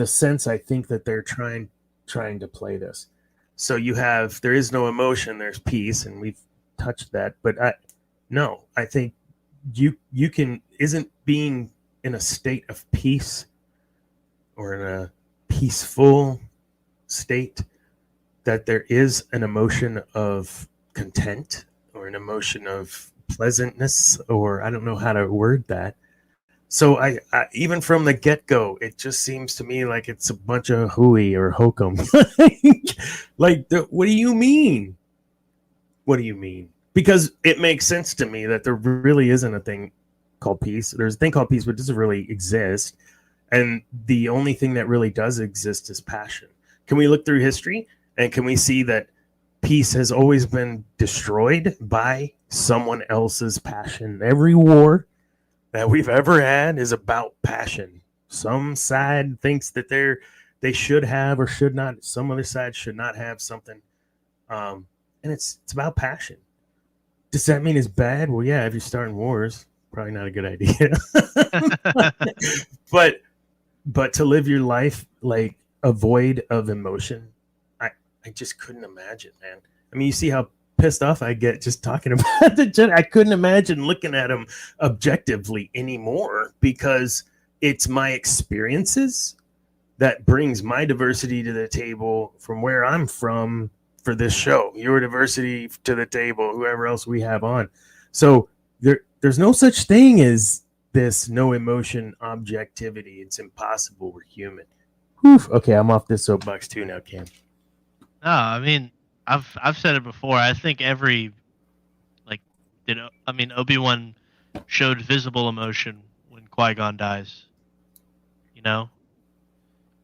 sense I think that they're trying to play this. So there is no emotion, there's peace, and we've touched that. But I think you can isn't being in a state of peace or in a peaceful state that there is an emotion of content or an emotion of pleasantness, or I don't know how to word that. So I even from the get go, it just seems to me like it's a bunch of hooey or hokum. What do you mean? What do you mean? Because it makes sense to me that there really isn't a thing called peace. There's a thing called peace, but it doesn't really exist. And the only thing that really does exist is passion. Can we look through history and can we see that peace has always been destroyed by someone else's passion? Every war that we've ever had is about passion. Some side thinks that they should have or should not. Some other side should not have something, and it's about passion. Does that mean it's bad? Well, yeah. If you're starting wars, probably not a good idea. but but to live your life like a void of emotion, I just couldn't imagine, man. I mean, you see how pissed off I get just talking about the Jedi. I couldn't imagine looking at him objectively anymore because it's my experiences that brings my diversity to the table from where I'm from for this show. Your diversity to the table, whoever else we have on. So there's no such thing as this no emotion objectivity. It's impossible. We're human. Whew. Okay, I'm off this soapbox too now, Cam. No, I mean, I've said it before. I think like Obi-Wan showed visible emotion when Qui-Gon dies.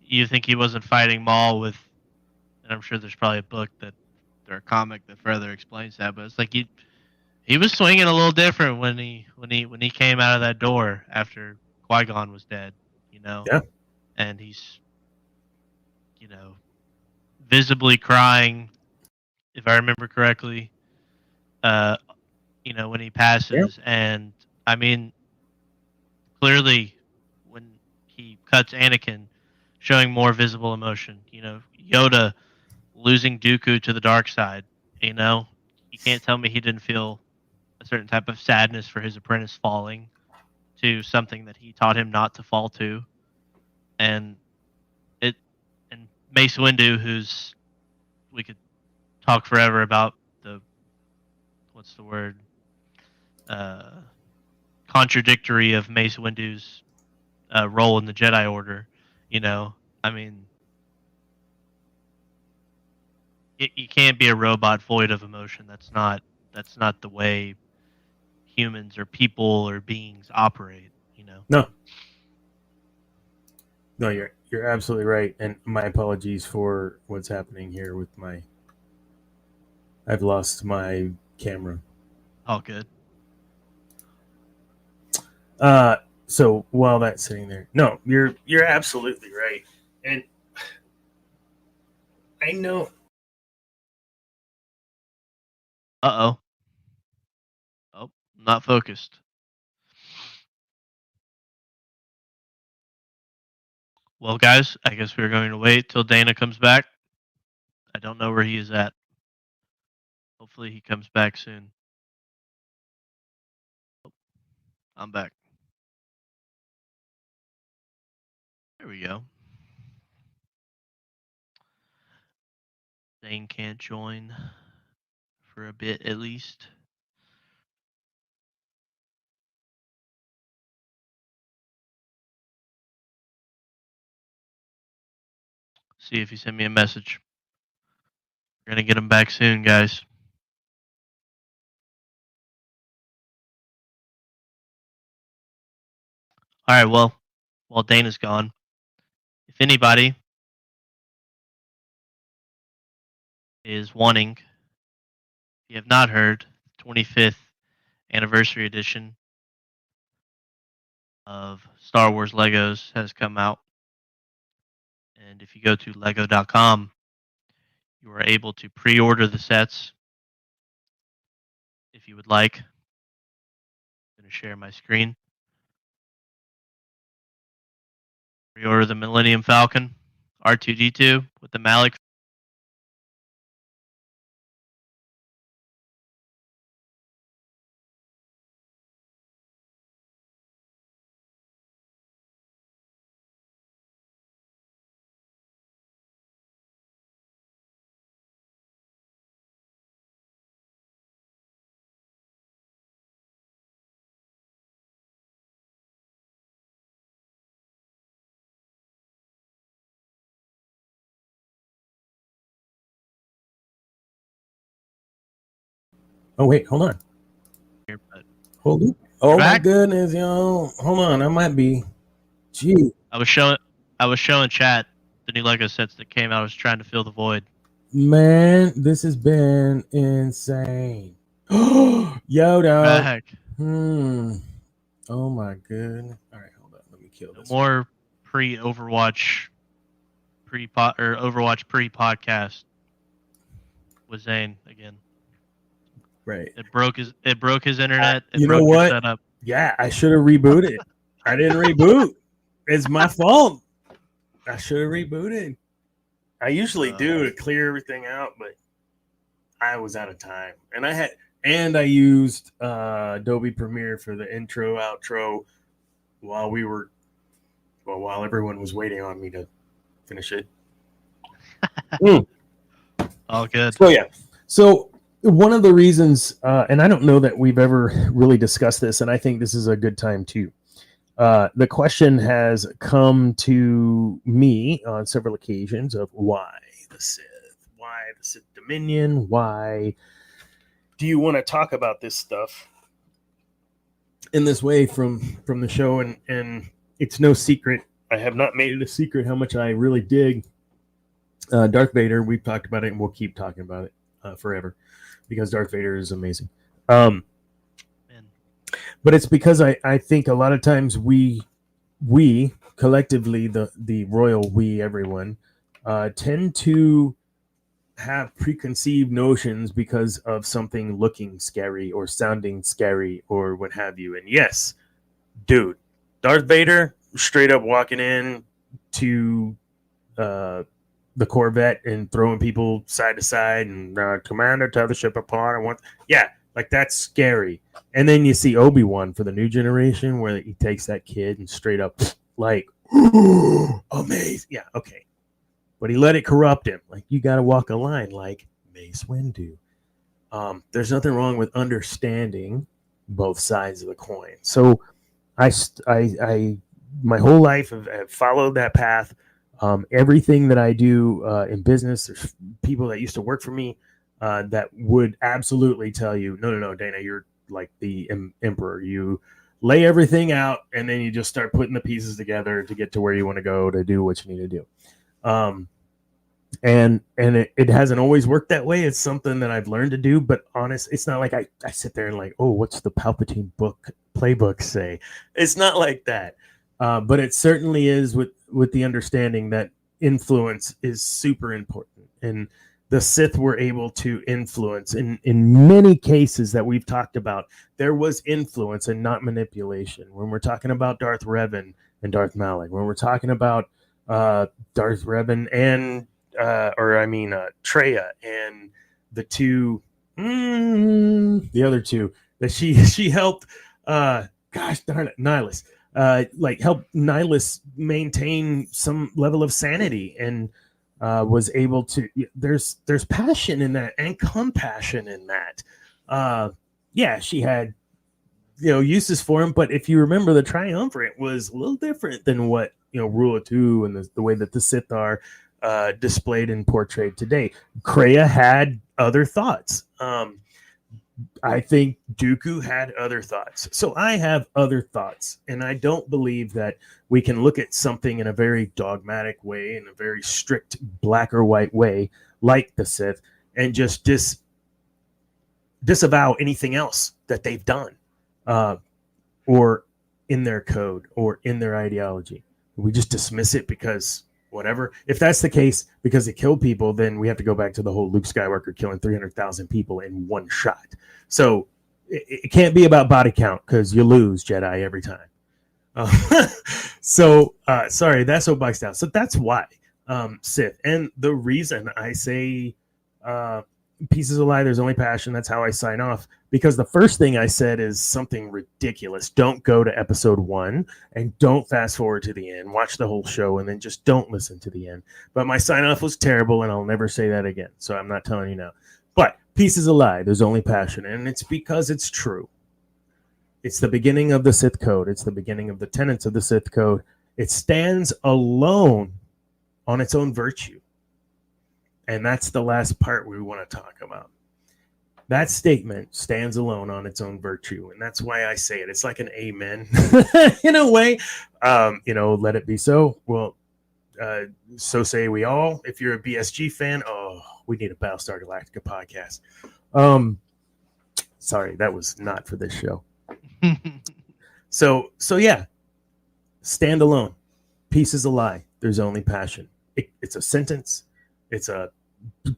You think he wasn't fighting Maul with, and I'm sure there's probably a book or a comic that further explains that, but it's like he was swinging a little different when he came out of that door after Qui-Gon was dead. Yeah. And he's you know visibly crying, if I remember correctly, when he passes. Yeah. And I mean, clearly, when he cuts Anakin, showing more visible emotion. Yoda losing Dooku to the dark side. You can't tell me he didn't feel a certain type of sadness for his apprentice falling to something that he taught him not to fall to. And Mace Windu, we could talk forever about what's the word, contradictory of Mace Windu's role in the Jedi Order. I mean, you can't be a robot void of emotion. That's not the way humans or people or beings operate. No, no, you're absolutely right. And my apologies for what's happening here with my. I've lost my camera. All good. So while that's sitting there, no, you're absolutely right, and I know. Oh, not focused. Well, guys, I guess we're going to wait till Dana comes back. I don't know where he is at. Hopefully, he comes back soon. I'm back. There we go. Dane can't join for a bit at least. See if he sent me a message. We're going to get him back soon, guys. All right, well, while Dana's gone, if anybody is wanting, if you have not heard, 25th anniversary edition of Star Wars Legos has come out. And if you go to lego.com, you are able to pre-order the sets if you would like. I'm going to share my screen. Pre-order the Millennium Falcon, R2-D2 with the Malik. Oh wait, hold on. Here, but Hold it. Oh my back? goodness, yo! Hold on, I might be. Gee, I was showing chat the new Lego sets that came out. I was trying to fill the void. man, this has been insane. Yo, dog. Back. Oh my goodness. All right, hold on. Let me kill No this. more Overwatch pre-podcast with Zane again. Right. It broke his internet. You broke know your what? setup. Yeah, I should have rebooted. I didn't reboot. It's my fault. I should have rebooted. I usually do to clear everything out, but I was out of time, and I used Adobe Premiere for the intro, outro while everyone was waiting on me to finish it. All good. So yeah. So one of the reasons, and I don't know that we've ever really discussed this, and I think this is a good time too. The question has come to me on several occasions of why the Sith? Why the Sith Dominion? Why do you want to talk about this stuff in this way from the show? And it's no secret. I have not made it a secret how much I really dig Darth Vader. We've talked about it, and we'll keep talking about it forever because Darth Vader is amazing. But it's because I think a lot of times we collectively, the royal we, everyone, tend to have preconceived notions because of something looking scary or sounding scary or what have you. And yes, dude, Darth Vader straight up walking in to the Corvette and throwing people side to side and Commander, tear the ship apart. Like that's scary. And then you see Obi-Wan for the new generation where he takes that kid and straight up like, amazing. Yeah, okay. But he let it corrupt him. Like you got to walk a line like Mace Windu. There's nothing wrong with understanding both sides of the coin. So I my whole life have followed that path. Everything that I do in business, there's people that used to work for me that would absolutely tell you, no, Dana, you're like the emperor. You lay everything out, and then you just start putting the pieces together to get to where you want to go to do what you need to do. And it hasn't always worked that way. It's something that I've learned to do, but honest, it's not like I sit there and like, oh, what's the Palpatine playbook say? It's not like that. But it certainly is with the understanding that influence is super important. And the Sith were able to influence in many cases that we've talked about. There was influence and not manipulation. When we're talking about Darth Revan and Darth Malak, when we're talking about Darth Revan and Treya and the other two that she helped. Gosh darn it, Nihilus. Help Nihilus maintain some level of sanity and was able to. There's passion in that and compassion in that. She had uses for him, but if you remember, the Triumvirate was a little different than what Rule of Two and the way that the Sith are displayed and portrayed today. Kreia had other thoughts. I think Dooku had other thoughts. So I have other thoughts. And I don't believe that we can look at something in a very dogmatic way, in a very strict black or white way, like the Sith, and just disavow anything else that they've done or in their code or in their ideology. We just dismiss it because whatever. If that's the case, because it killed people, then we have to go back to the whole Luke Skywalker killing 300,000 people in one shot. So it can't be about body count because you lose Jedi every time. Sorry, that's what bikes down. So that's why Sith. And the reason I say pieces of lie, there's only passion. That's how I sign off. Because the first thing I said is something ridiculous. Don't go to episode 1 and don't fast forward to the end. Watch the whole show and then just don't listen to the end. But my sign off was terrible and I'll never say that again. So I'm not telling you now. But pieces of lie, there's only passion. And it's because it's true. It's the beginning of the Sith Code. It's the beginning of the tenets of the Sith Code. It stands alone on its own virtue. And that's the last part we want to talk about. That statement stands alone on its own virtue. And that's why I say it. It's like an amen in a way. Let it be so. Well, so say we all. If you're a BSG fan, we need a Battlestar Galactica podcast. Sorry, that was not for this show. So yeah. Stand alone. Peace is a lie. There's only passion. It's a sentence. It's a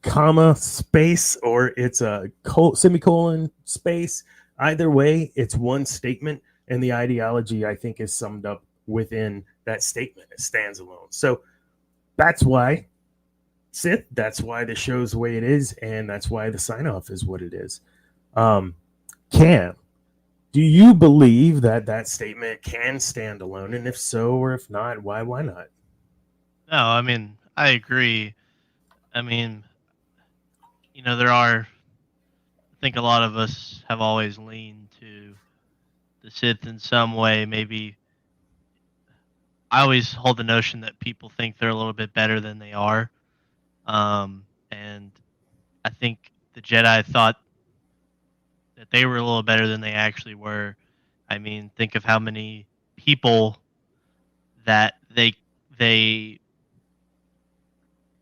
comma space, or it's a semicolon space. Either way, it's one statement, and the ideology, I think, is summed up within that statement. It stands alone. So that's why Sith, that's why the show's the way it is, and that's why the sign-off is what it is. Cam, do you believe that statement can stand alone? And if so, or if not, why not? No, I mean, I agree. I mean, I think a lot of us have always leaned to the Sith in some way. Maybe I always hold the notion that people think they're a little bit better than they are. And I think the Jedi thought that they were a little better than they actually were. I mean, think of how many people that they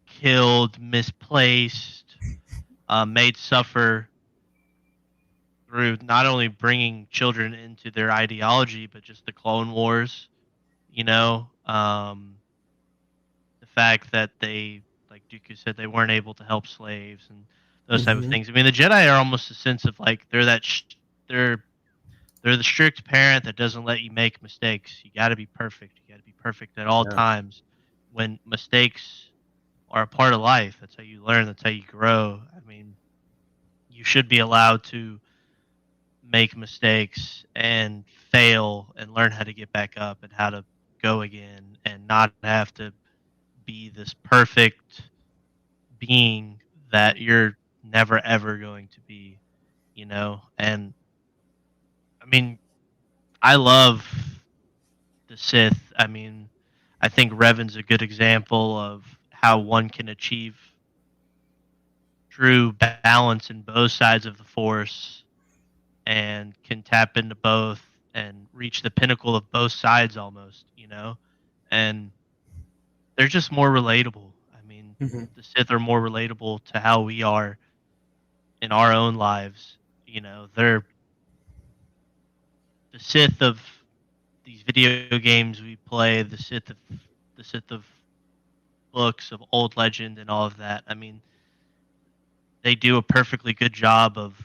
killed, misplaced, made suffer through not only bringing children into their ideology, but just the Clone Wars. The fact that they, like Dooku said, they weren't able to help slaves and those type of things. I mean, the Jedi are almost a sense of like they're the strict parent that doesn't let you make mistakes. You got to be perfect. You got to be perfect at all times. When mistakes are a part of life, that's how you learn. That's how you grow. I mean, you should be allowed to make mistakes and fail and learn how to get back up and how to go again and not have to be this perfect being that you're never ever going to be, and I mean, I love the Sith. I mean, I think Revan's a good example of how one can achieve true balance in both sides of the Force and can tap into both and reach the pinnacle of both sides almost, and they're just more relatable. I mean, Mm-hmm. the Sith are more relatable to how we are in our own lives. They're the Sith of these video games we play, the Sith of books, of old legend, and all of that. I mean, they do a perfectly good job of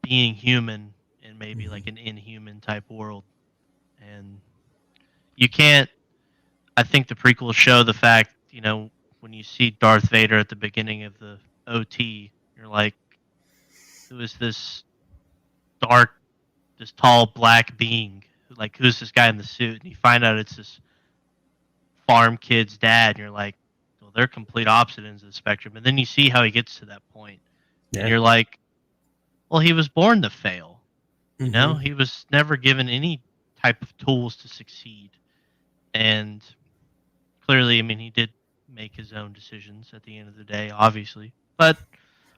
being human in maybe like an inhuman type world. And you can't, I think the prequels show the fact, when you see Darth Vader at the beginning of the OT, you're like, who is this dark, this tall black being? Like, who's this guy in the suit? And you find out it's this farm kid's dad, and you're like, well, they're complete opposite ends of the spectrum. And then you see how he gets to that point, and you're like, well, he was born to fail. He was never given any type of tools to succeed. And clearly, I mean, he did make his own decisions at the end of the day, obviously. But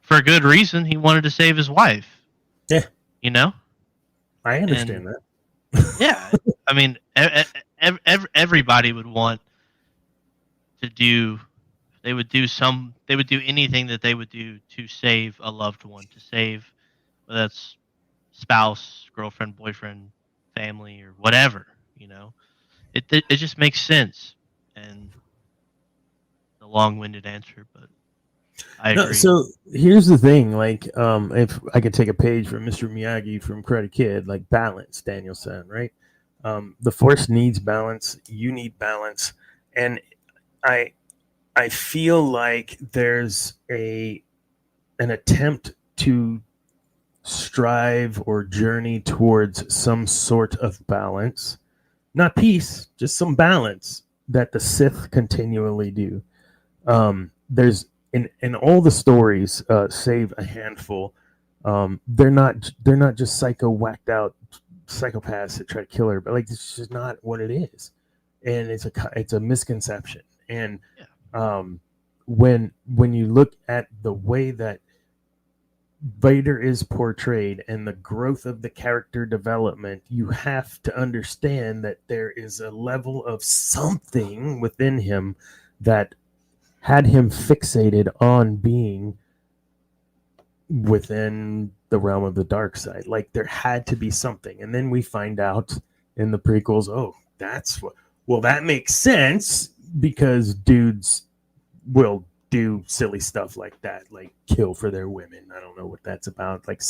for a good reason, he wanted to save his wife. Yeah. I understand that. Yeah. I mean, everybody would want to do, they would do anything that they would do to save a loved one, to save, whether that's spouse, girlfriend, boyfriend, family, or whatever. It just makes sense. And the long-winded answer, but I agree. So here's the thing, like, if I could take a page from Mr. Miyagi from Karate Kid, like balance, Daniel said, right? The Force needs balance. You need balance, and I feel like there's an attempt to strive or journey towards some sort of balance, not peace, just some balance that the Sith continually do. There's in all the stories, save a handful, they're not just psycho whacked out psychopaths that try to kill her, but like it's just not what it is, and it's a misconception. And when you look at the way that Vader is portrayed and the growth of the character development, you have to understand that there is a level of something within him that had him fixated on being within the realm of the dark side. Like there had to be something. And then we find out in the prequels, oh, that's what, well, that makes sense because dudes will do silly stuff like that, like kill for their women. I don't know what that's about, like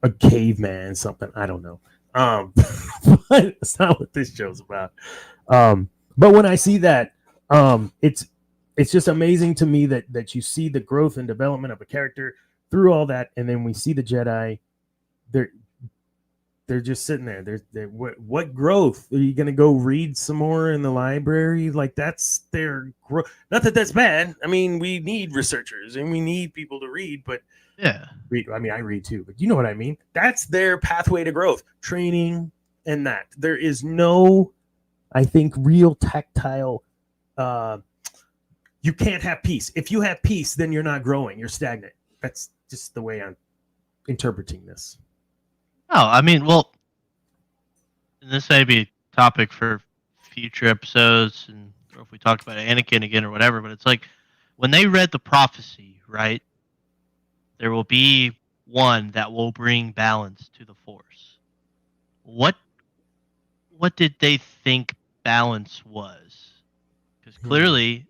a caveman, something. I don't know. But it's not what this show's about. But when I see that, it's just amazing to me that you see the growth and development of a character through all that, and then we see the Jedi. They're just sitting there. What growth? Are you going to go read some more in the library? Like that's their growth. Not that that's bad. I mean, we need researchers and we need people to read, but yeah, I read too, but you know what I mean? That's their pathway to growth, training, and that. There is no, I think, real tactile. You can't have peace. If you have peace, then you're not growing. You're stagnant. That's just the way I'm interpreting this. Oh, I mean, well, and this may be a topic for future episodes, or if we talk about Anakin again or whatever, but it's like when they read the prophecy, right? There will be one that will bring balance to the Force. What did they think balance was? Because clearly,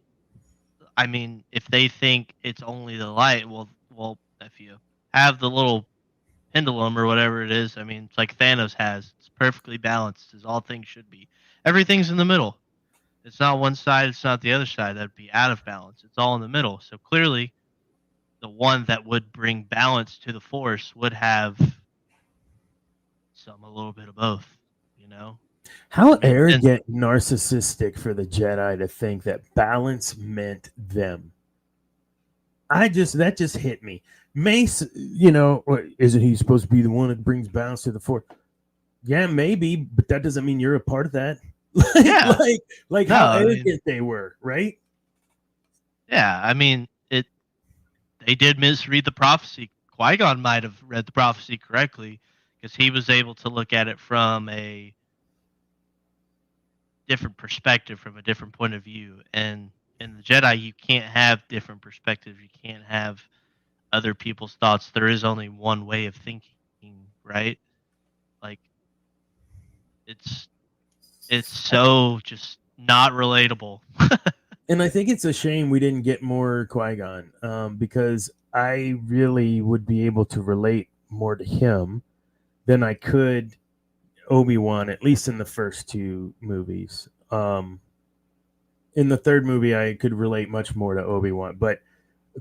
I mean, if they think it's only the light, well, if you have the little pendulum or whatever it is, I mean, it's like Thanos has. It's perfectly balanced, as all things should be. Everything's in the middle. It's not one side, it's not the other side. That'd be out of balance. It's all in the middle. So clearly, the one that would bring balance to the Force would have a little bit of both, How arrogant, narcissistic for the Jedi to think that balance meant them. That just hit me. Mace, isn't he supposed to be the one that brings balance to the Force? Yeah, maybe, but that doesn't mean you're a part of that. Yeah. like No, how I mean, arrogant they were, right? yeah. I mean, they did misread the prophecy. Qui-Gon might have read the prophecy correctly because he was able to look at it from a different perspective, from a different point of view. And in the Jedi, you can't have different perspectives. You can't have other people's thoughts. There is only one way of thinking, right? Like it's so just not relatable. And I think it's a shame we didn't get more Qui-Gon, because I really would be able to relate more to him than I could Obi-Wan, at least in the first two movies. In the third movie, I could relate much more to Obi-Wan, but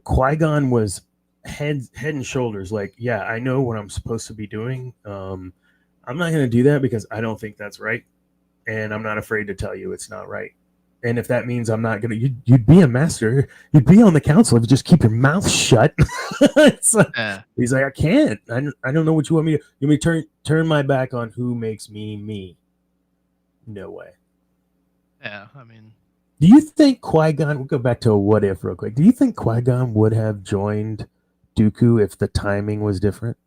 Qui-Gon was head and shoulders like, yeah, I know what I'm supposed to be doing. I'm not going to do that because I don't think that's right, and I'm not afraid to tell you it's not right. And if that means I'm not going to, you'd be a master. You'd be on the council if you just keep your mouth shut. Yeah. He's like, I can't. I don't know what you want me to. You want me to turn my back on who makes me me? No way. Yeah. I mean, Do you think Qui-Gon, we'll go back to a what if real quick. Do you think Qui-Gon would have joined Dooku if the timing was different?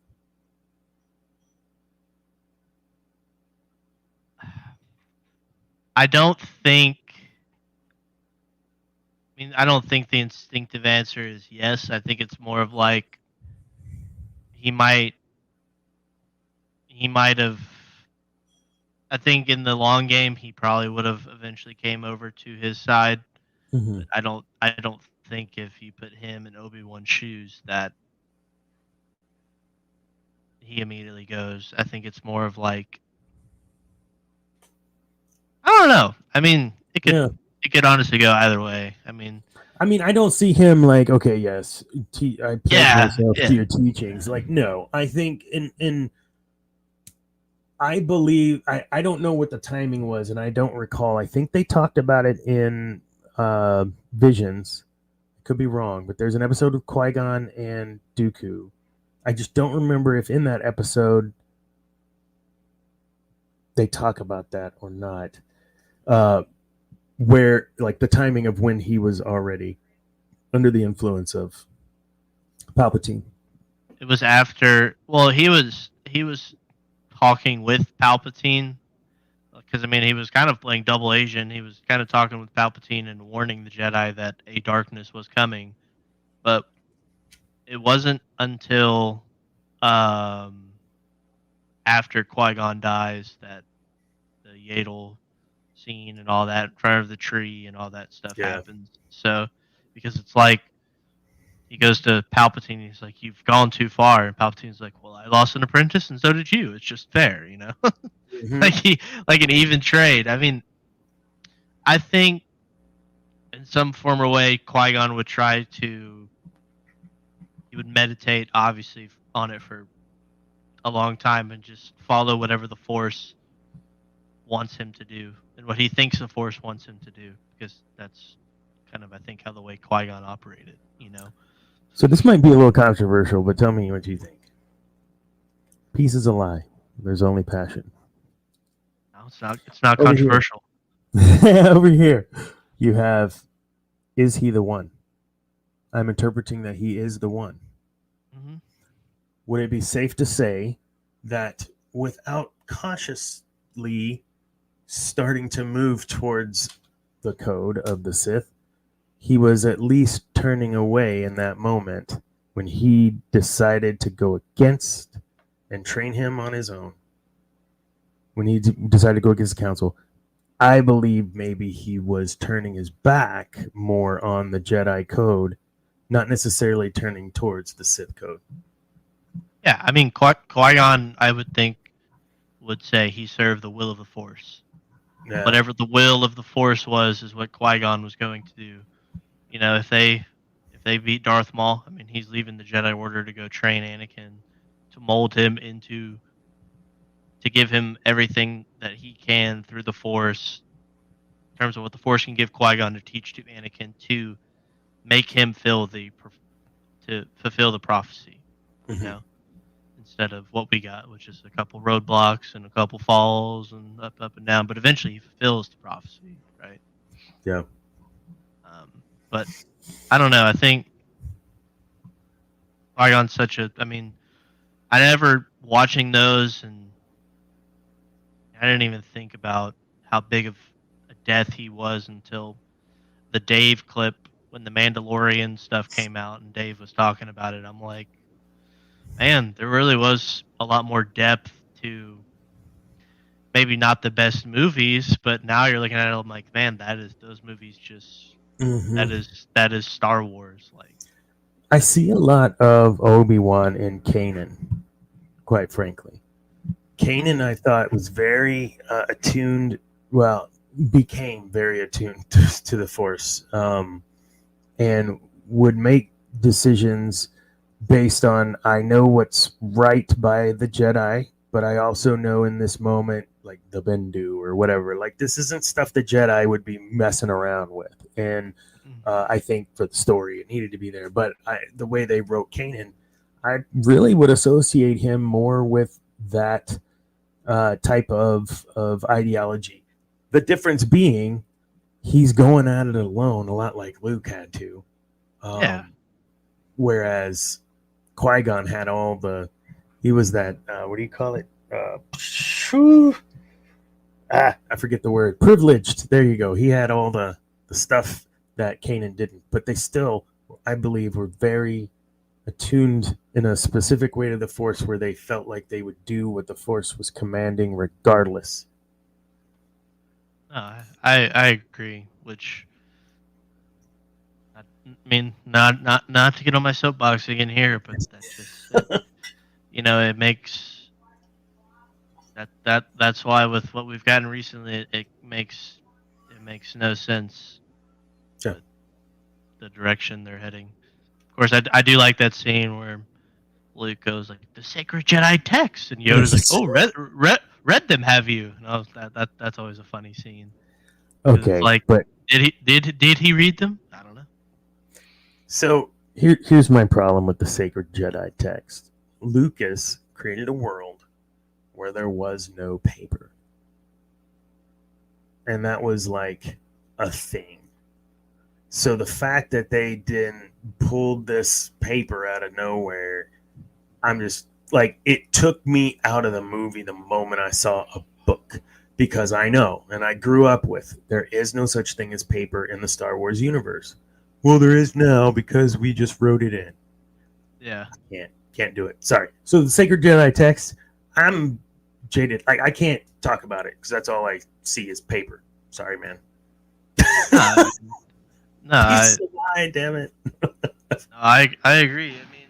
I don't think. I mean, I don't think the instinctive answer is yes. I think it's more of like he might. He might have. I think in the long game, he probably would have eventually came over to his side. Mm-hmm. But I don't think if you put him in Obi-Wan's shoes that he immediately goes. I think it's more of like I don't know. I mean, it could honestly go either way. I mean, I don't see him like, okay, yes, I pledge myself yeah. to your teachings. Like, no, I think I believe I don't know what the timing was, and I don't recall. I think they talked about it in Visions. Could be wrong, but there's an episode of Qui-Gon and Dooku. I just don't remember if in that episode they talk about that or not. Where like the timing of when he was already under the influence of Palpatine. It was after. Well, he was talking with Palpatine because I mean he was kind of playing double agent. He was kind of talking with Palpatine and warning the Jedi that a darkness was coming, but it wasn't until after Qui-Gon dies that the Yaddle scene and all that in front of the tree and all that stuff happens. So because it's like he goes to Palpatine and he's like, "You've gone too far," and Palpatine's like, "Well, I lost an apprentice and so did you. It's just fair, you know." Mm-hmm. like an even trade. I mean, I think in some form or way Qui-Gon would try to he would meditate obviously on it for a long time and just follow whatever the Force wants him to do and what he thinks the Force wants him to do because that's kind of I think how the way Qui-Gon operated, you know. So this might be a little controversial, but tell me what you think. Peace is a lie. There's only passion. No, it's not Over controversial. Over here, you have, is he the one? I'm interpreting that he is the one. Mm-hmm. Would it be safe to say that without consciously starting to move towards the code of the Sith, he was at least turning away in that moment when he decided to go against and train him on his own? When he decided to go against the council, I believe maybe he was turning his back more on the Jedi code, not necessarily turning towards the Sith code. Yeah, I mean Qui-Gon I would think would say he served the will of the Force. Yeah. Whatever the will of the Force was is what Qui-Gon was going to do. You know, if they beat Darth Maul, I mean, he's leaving the Jedi Order to go train Anakin, to mold him into, to give him everything that he can through the Force, in terms of what the Force can give Qui-Gon to teach to Anakin to make him to fulfill the prophecy. Mm-hmm. You know, instead of what we got, which is a couple roadblocks and a couple falls and up and down. But eventually, he fulfills the prophecy, right? Yeah. But I don't know. I think Qui-Gon's such a. I mean, I never watching those, and I didn't even think about how big of a death he was until the Dave clip when the Mandalorian stuff came out and Dave was talking about it. I'm like, man, there really was a lot more depth to maybe not the best movies, but now you're looking at it, I'm like, man, those movies just that is Star Wars. Like, I see a lot of Obi-Wan in Kanan, quite frankly. Kanan, I thought, was very attuned. Well, became very attuned to the Force, and would make decisions based on, I know what's right by the Jedi, but I also know in this moment, like the Bendu or whatever, like this isn't stuff the Jedi would be messing around with. And I think for the story, it needed to be there. But the way they wrote Kanan, I really would associate him more with that type of ideology. The difference being, he's going at it alone, a lot like Luke had to. yeah. Whereas Qui-Gon had all the, he was that, what do you call it? I forget the word. Privileged. There you go. He had all the stuff that Kanan didn't. But they still, I believe, were very attuned in a specific way to the Force where they felt like they would do what the Force was commanding regardless. I agree. Which, I mean, not to get on my soapbox again here, but that's just it makes that's why with what we've gotten recently, it makes no sense. Yeah. The direction they're heading. Of course, I do like that scene where Luke goes like the sacred Jedi text, and Yoda's like, "Oh, read them, have you?" And that's always a funny scene. Okay, like, but did he read them? I don't know. So here's my problem with the sacred Jedi text. Lucas created a world where there was no paper, and that was like a thing. So the fact that they didn't pull this paper out of nowhere, I'm just like, it took me out of the movie the moment I saw a book, because I know, and I grew up with, there is no such thing as paper in the Star Wars universe. Well, there is now because we just wrote it in. Yeah. Can't do it. Sorry. So the sacred Jedi text, I'm jaded. I can't talk about it because that's all I see is paper. Sorry, man. No, damn it. I agree. I mean,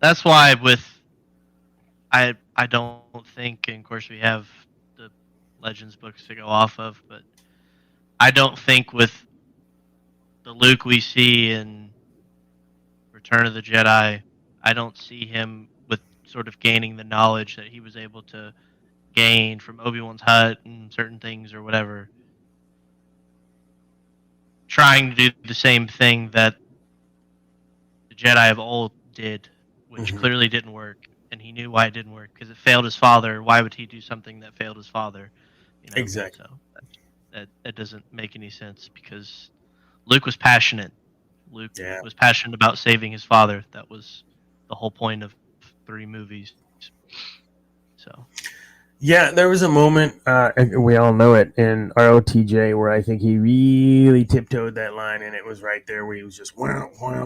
that's why I don't think, and of course we have the Legends books to go off of, but I don't think with the Luke we see in Return of the Jedi, I don't see him with sort of gaining the knowledge that he was able to gain from Obi-Wan's hut and certain things or whatever. Trying to do the same thing that the Jedi of old did, which clearly didn't work, and he knew why it didn't work because it failed his father. Why would he do something that failed his father? Exactly. So that doesn't make any sense because Luke was passionate. Luke was passionate about saving his father. That was the whole point of 3 movies. So. Yeah, there was a moment, we all know it, in ROTJ where I think he really tiptoed that line, and it was right there where he was just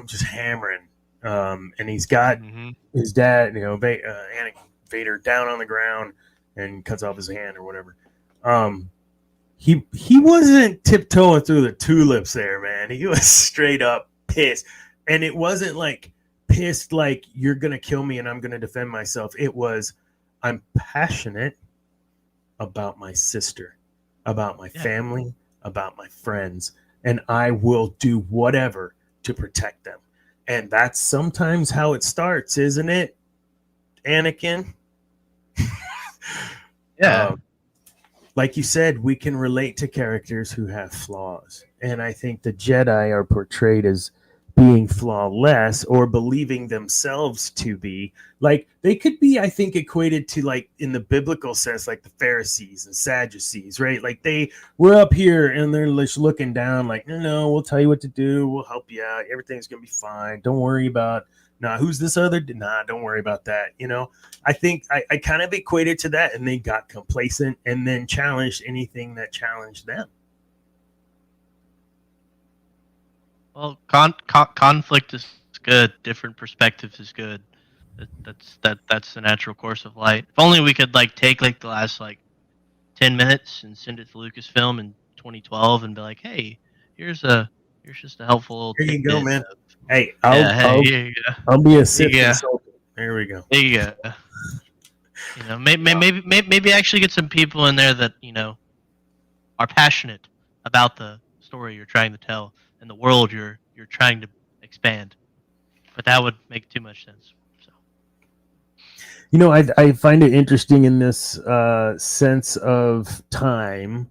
just hammering. And he's got his dad, Vader, down on the ground and cuts off his hand or whatever. He wasn't tiptoeing through the tulips there, man. He was straight up pissed. And it wasn't like pissed like you're going to kill me and I'm going to defend myself. It was, I'm passionate about my sister, about my family, about my friends, and I will do whatever to protect them. And that's sometimes how it starts, isn't it, Anakin? Yeah. Like you said, we can relate to characters who have flaws. And I think the Jedi are portrayed as being flawless or believing themselves to be. Like they could be, I think, equated to, like, in the biblical sense, like the Pharisees and Sadducees, right? Like they were up here and they're just looking down, like, no, we'll tell you what to do, we'll help you out, everything's gonna be fine, don't worry about, nah, who's this other, nah, don't worry about that, you know. I think I kind of equated to that, and they got complacent and then challenged anything that challenged them. Well, conflict is good. Different perspectives is good. That's the natural course of life. If only we could like take like the last like 10 minutes and send it to Lucasfilm in 2012 and be like, hey, here's just a helpful little Here you go, tidbit man. of- Hey, here you go. I'll be a Sith Yeah. consultant. There we go. There you go. You know, maybe actually get some people in there that, you know, are passionate about the story you're trying to tell and the world you're trying to expand. But that would make too much sense. So You know, I find it interesting in this sense of time.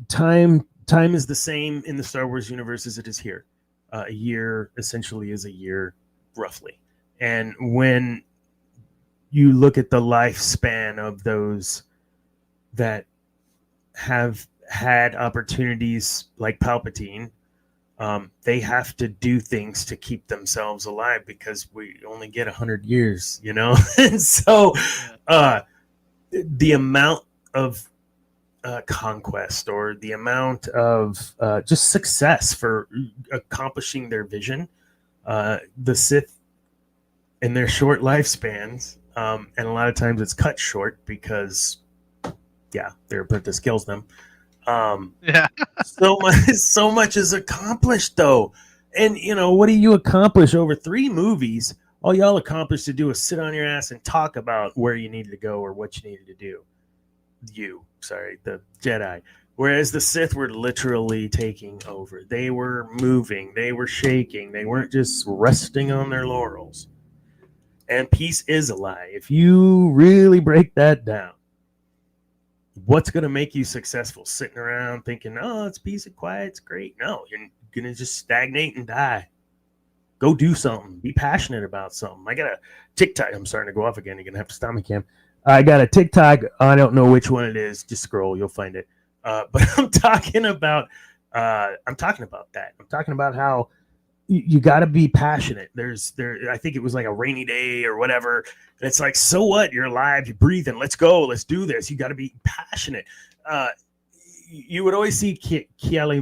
Time is the same in the Star Wars universe as it is here. A year essentially is a year, roughly. And when you look at the lifespan of those that have had opportunities like Palpatine, they have to do things to keep themselves alive because we only get 100 years, you know? And so the amount of conquest or the amount of just success for accomplishing their vision, the Sith in their short lifespans, and a lot of times it's cut short because, yeah, their apprentice kills them. yeah. So much is accomplished though. And you know, what do you accomplish over 3 movies? All y'all accomplished to do is sit on your ass and talk about where you needed to go or what you needed to do. The Jedi. Whereas the Sith were literally taking over. They were moving, they were shaking, they weren't just resting on their laurels. And peace is a lie. If you really break that down, what's going to make you successful? Sitting around thinking, oh, it's peace and quiet, it's great. No, you're going to just stagnate and die. Go do something. Be passionate about something. I got a TikTok. I'm starting to go off again. You're going to have to stop me, Cam. I got a TikTok. I don't know which one it is. Just scroll. You'll find it. But I'm talking about that. I'm talking about how you got to be passionate. I think it was like a rainy day or whatever. And it's like, so what? You're alive. You're breathing. Let's go. Let's do this. You got to be passionate. You would always see Kiale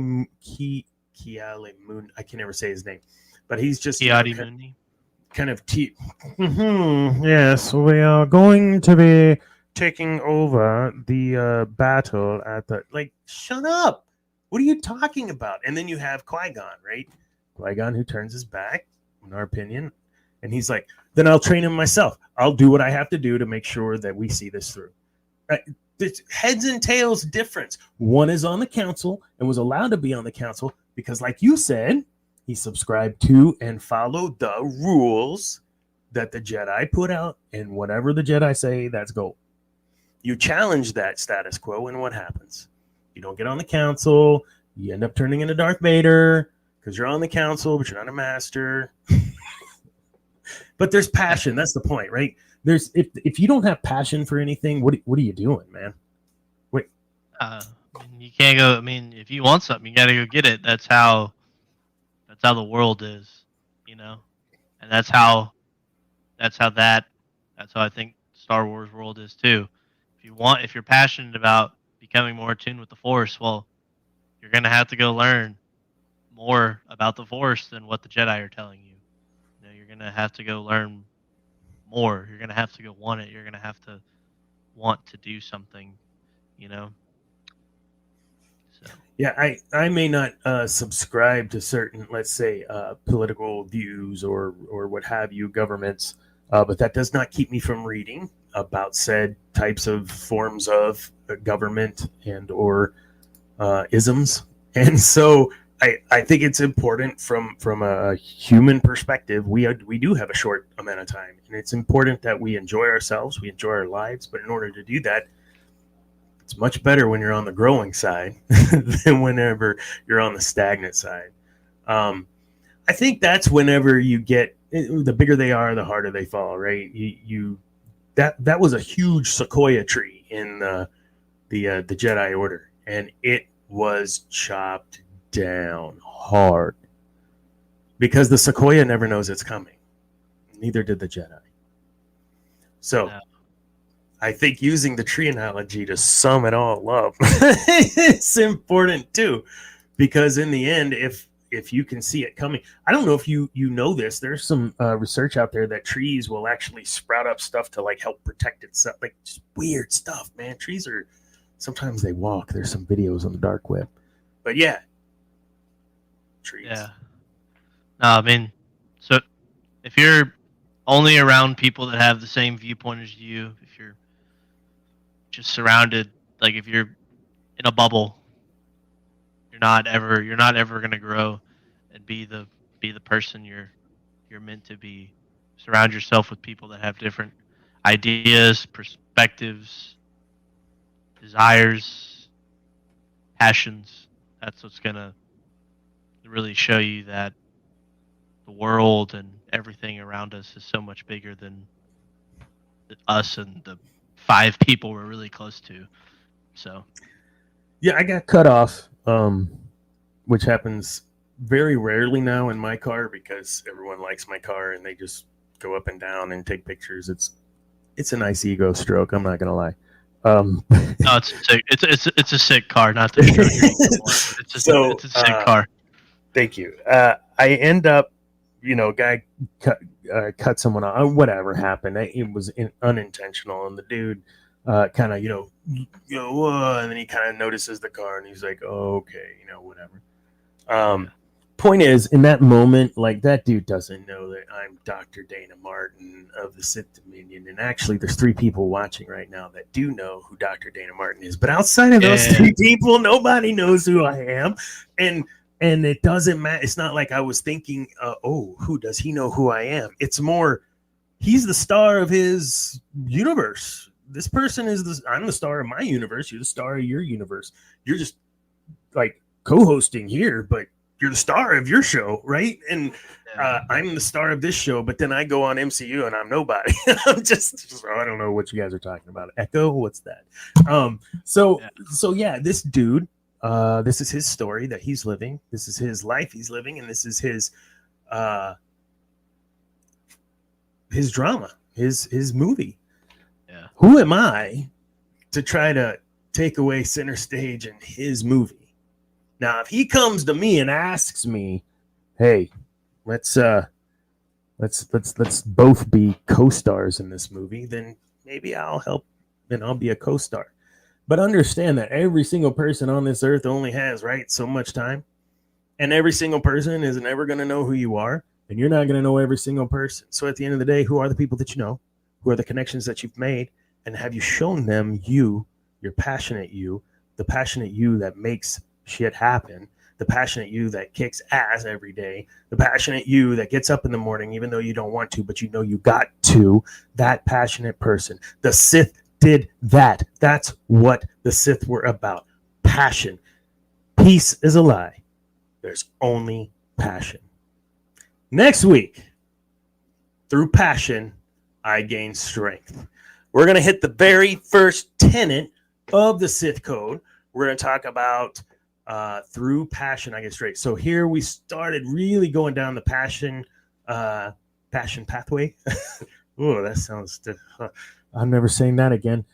Moon. I can never say his name, but he's just kind of yes, we are going to be taking over the battle at the, like, shut up. What are you talking about? And then you have Qui-Gon, right? Qui-Gon, who turns his back, in our opinion, and he's like, then I'll train him myself. I'll do what I have to do to make sure that we see this through. There's heads and tails difference. One is on the council and was allowed to be on the council because, like you said, he subscribed to and followed the rules that the Jedi put out, and whatever the Jedi say, that's gold. You challenge that status quo, and what happens? You don't get on the council. You end up turning into Darth Vader because you're on the council, but you're not a master. But there's passion. That's the point, right? There's if you don't have passion for anything, what are you doing, man? Wait. You can't go. I mean, if you want something, you got to go get it. That's how the world is, you know, and that's how I think Star Wars world is too. If you're passionate about becoming more attuned with the Force, well, you're gonna have to go learn more about the Force than what the Jedi are telling you. You know, you're gonna have to go learn more. You're gonna have to go want it. You're gonna have to want to do something, you know. So. Yeah, I may not subscribe to certain, let's say, political views or what have you, governments, but that does not keep me from reading about said types of forms of government and or isms. And so I think it's important from a human perspective. We do have a short amount of time, and it's important that we enjoy ourselves, we enjoy our lives. But in order to do that, It's much better when you're on the growing side than whenever you're on the stagnant side. I think that's whenever you get the bigger they are, the harder they fall. Right? That was a huge sequoia tree in the Jedi Order, and it was chopped down hard because the sequoia never knows it's coming. Neither did the Jedi. So I think using the tree analogy to sum it all up is important too, because in the end, if you can see it coming, I don't know if you know this. There's some research out there that trees will actually sprout up stuff to like help protect itself, like just weird stuff, man. Trees are sometimes they walk. There's some videos on the dark web, but yeah, trees. Yeah. No, I mean, so if you're only around people that have the same viewpoint as you, if you're just surrounded, like if you're in a bubble, you're not ever going to grow and be the person you're meant to be. Surround yourself with people that have different ideas, perspectives, desires, passions. That's what's going to really show you that the world and everything around us is so much bigger than us and the 5 people we're really close to. So yeah, I got cut off, which happens very rarely now in my car because everyone likes my car and they just go up and down and take pictures. It's a nice ego stroke. I'm not gonna lie. No, it's sick. It's a sick car, not to stroke your ego more. It's a sick car. Thank you. I end up, guy cut someone off. Whatever happened, it was unintentional, and the dude kind of, and then he kind of notices the car, and he's like, oh, okay, whatever. Point is, in that moment, like, that dude doesn't know that I'm Dr. Dana Martin of the Sith Dominion, and actually, there's 3 people watching right now that do know who Dr. Dana Martin is, but outside of those 3 people, nobody knows who I am, and it doesn't matter. It's not like I was thinking, who does he know who I am? It's more, he's the star of his universe. This person I'm the star of my universe. You're the star of your universe. You're just like co-hosting here, but you're the star of your show, right? And I'm the star of this show, but then I go on MCU and I'm nobody. I'm just I don't know what you guys are talking about. Echo, what's that? So this dude, this is his story that he's living. This is his life he's living, and this is his drama, his movie. Yeah. Who am I to try to take away center stage in his movie? Now, if he comes to me and asks me, "Hey, let's both be co-stars in this movie," then maybe I'll help and I'll be a co-star. But understand that every single person on this earth only has, right, so much time. And every single person is never going to know who you are. And you're not going to know every single person. So at the end of the day, who are the people that you know? Who are the connections that you've made? And have you shown them your passionate you, the passionate you that makes shit happen, the passionate you that kicks ass every day, the passionate you that gets up in the morning even though you don't want to, but you know you got to, that passionate person. The Sith did that. That's what the Sith were about. Passion. Peace is a lie. There's only passion. Next week, through passion, I gain strength. We're going to hit the very first tenet of the Sith Code. We're going to talk about through passion, I get straight. So here we started really going down the passion pathway. Oh, that sounds... I'm never saying that again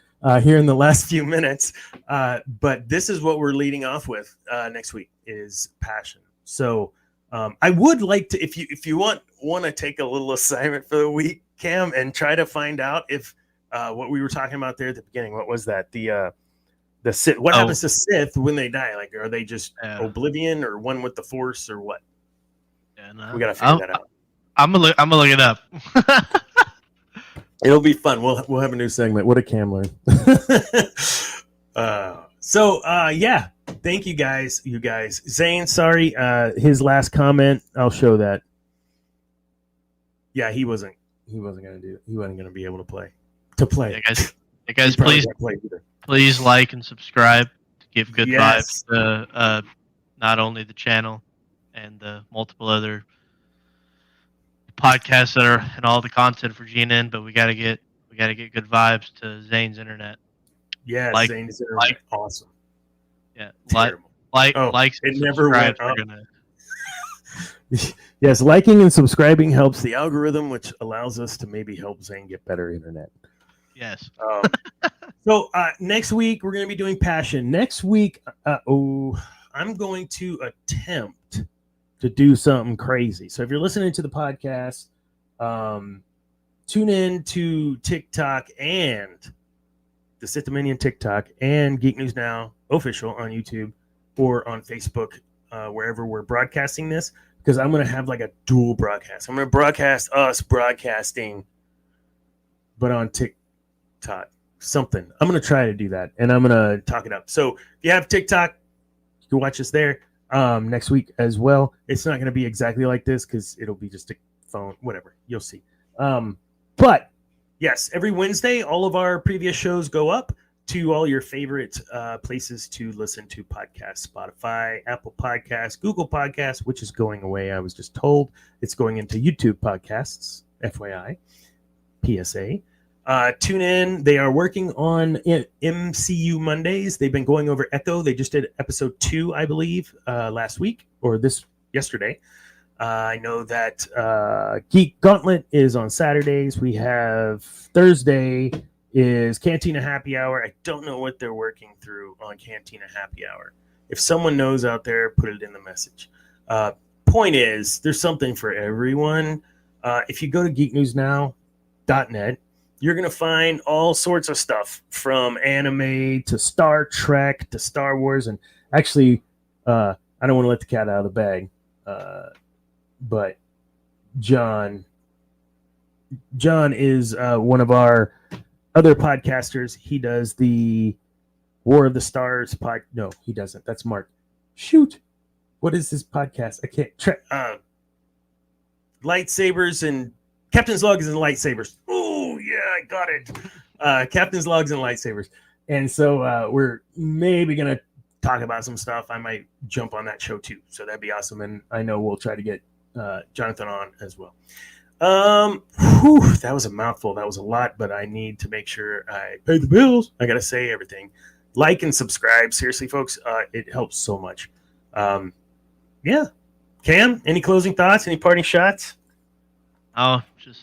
here in the last few minutes. But this is what we're leading off with next week is passion. So I would like to, if you want to take a little assignment for the week, Cam, and try to find out if what we were talking about there at the beginning, what was that? The Sith. What happens to Sith when they die? Like, are they just oblivion or one with the Force or what? Yeah, no, we gotta figure that out. I'm gonna look it up. It'll be fun. We'll have a new segment. What did Cam learn? Yeah. Thank you guys. Zane, sorry. His last comment. I'll show that. Yeah, he wasn't gonna be able to play. Yeah, guys, please Please like and subscribe to give good Yes. vibes to not only the channel and the multiple other podcasts that are and all the content for GNN, but we gotta get good vibes to Zane's internet. Yes, Like, Zane's internet. like, Awesome. yeah, Terrible. likes it and never went subscribes are up. gonna. Yes, liking and subscribing helps the algorithm, which allows us to maybe help Zane get better internet. Yes. So next week we're going to be doing passion. Next week, I'm going to attempt to do something crazy. So if you're listening to the podcast, tune in to TikTok and the Sith Dominion TikTok and Geek News Now official on YouTube or on Facebook, wherever we're broadcasting this, because I'm going to have like a dual broadcast. I'm going to broadcast us broadcasting, but on TikTok. Something. I'm going to try to do that, and I'm going to talk it up. So if you have TikTok, you can watch us there next week as well. It's not going to be exactly like this because it'll be just a phone, whatever. You'll see. But yes, every Wednesday, all of our previous shows go up to all your favorite places to listen to podcasts: Spotify, Apple Podcasts, Google Podcasts, which is going away. I was just told it's going into YouTube Podcasts. FYI, PSA. Tune in. They are working on MCU Mondays. They've been going over Echo. They just did episode 2, I believe, last week or yesterday. I know that Geek Gauntlet is on Saturdays. We have Thursday is Cantina Happy Hour. I don't know what they're working through on Cantina Happy Hour. If someone knows out there, put it in the message. Point is, there's something for everyone. If you go to geeknewsnow.net, you're going to find all sorts of stuff from anime to Star Trek to Star Wars. And actually, I don't want to let the cat out of the bag, but John is one of our other podcasters. He does the War of the Stars pod. No, he doesn't. That's Mark. Shoot. What is this podcast? I can't. Lightsabers and Captain's Logs and Lightsabers. Oh, yeah, I got it. Captain's Logs and Lightsabers. And so we're maybe going to talk about some stuff. I might jump on that show too. So that'd be awesome. And I know we'll try to get Jonathan on as well. That was a mouthful. That was a lot, but I need to make sure I pay the bills. I got to say everything. Like and subscribe. Seriously, folks, it helps so much. Yeah. Cam, any closing thoughts? Any parting shots? Oh, just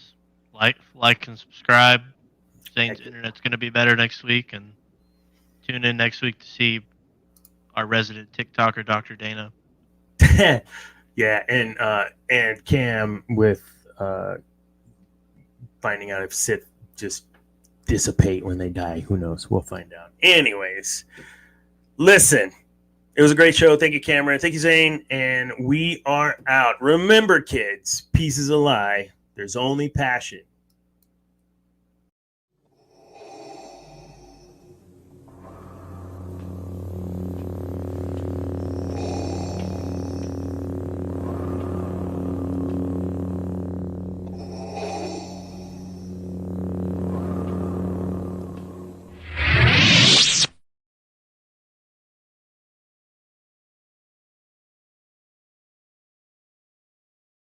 like and subscribe. Zane's internet's going to be better next week, and tune in next week to see our resident TikToker, Dr. Dana. Yeah, and Cam with finding out if Sith just dissipate when they die. Who knows? We'll find out. Anyways, listen. It was a great show. Thank you, Cameron. Thank you, Zane. And we are out. Remember, kids, peace is a lie. There's only passion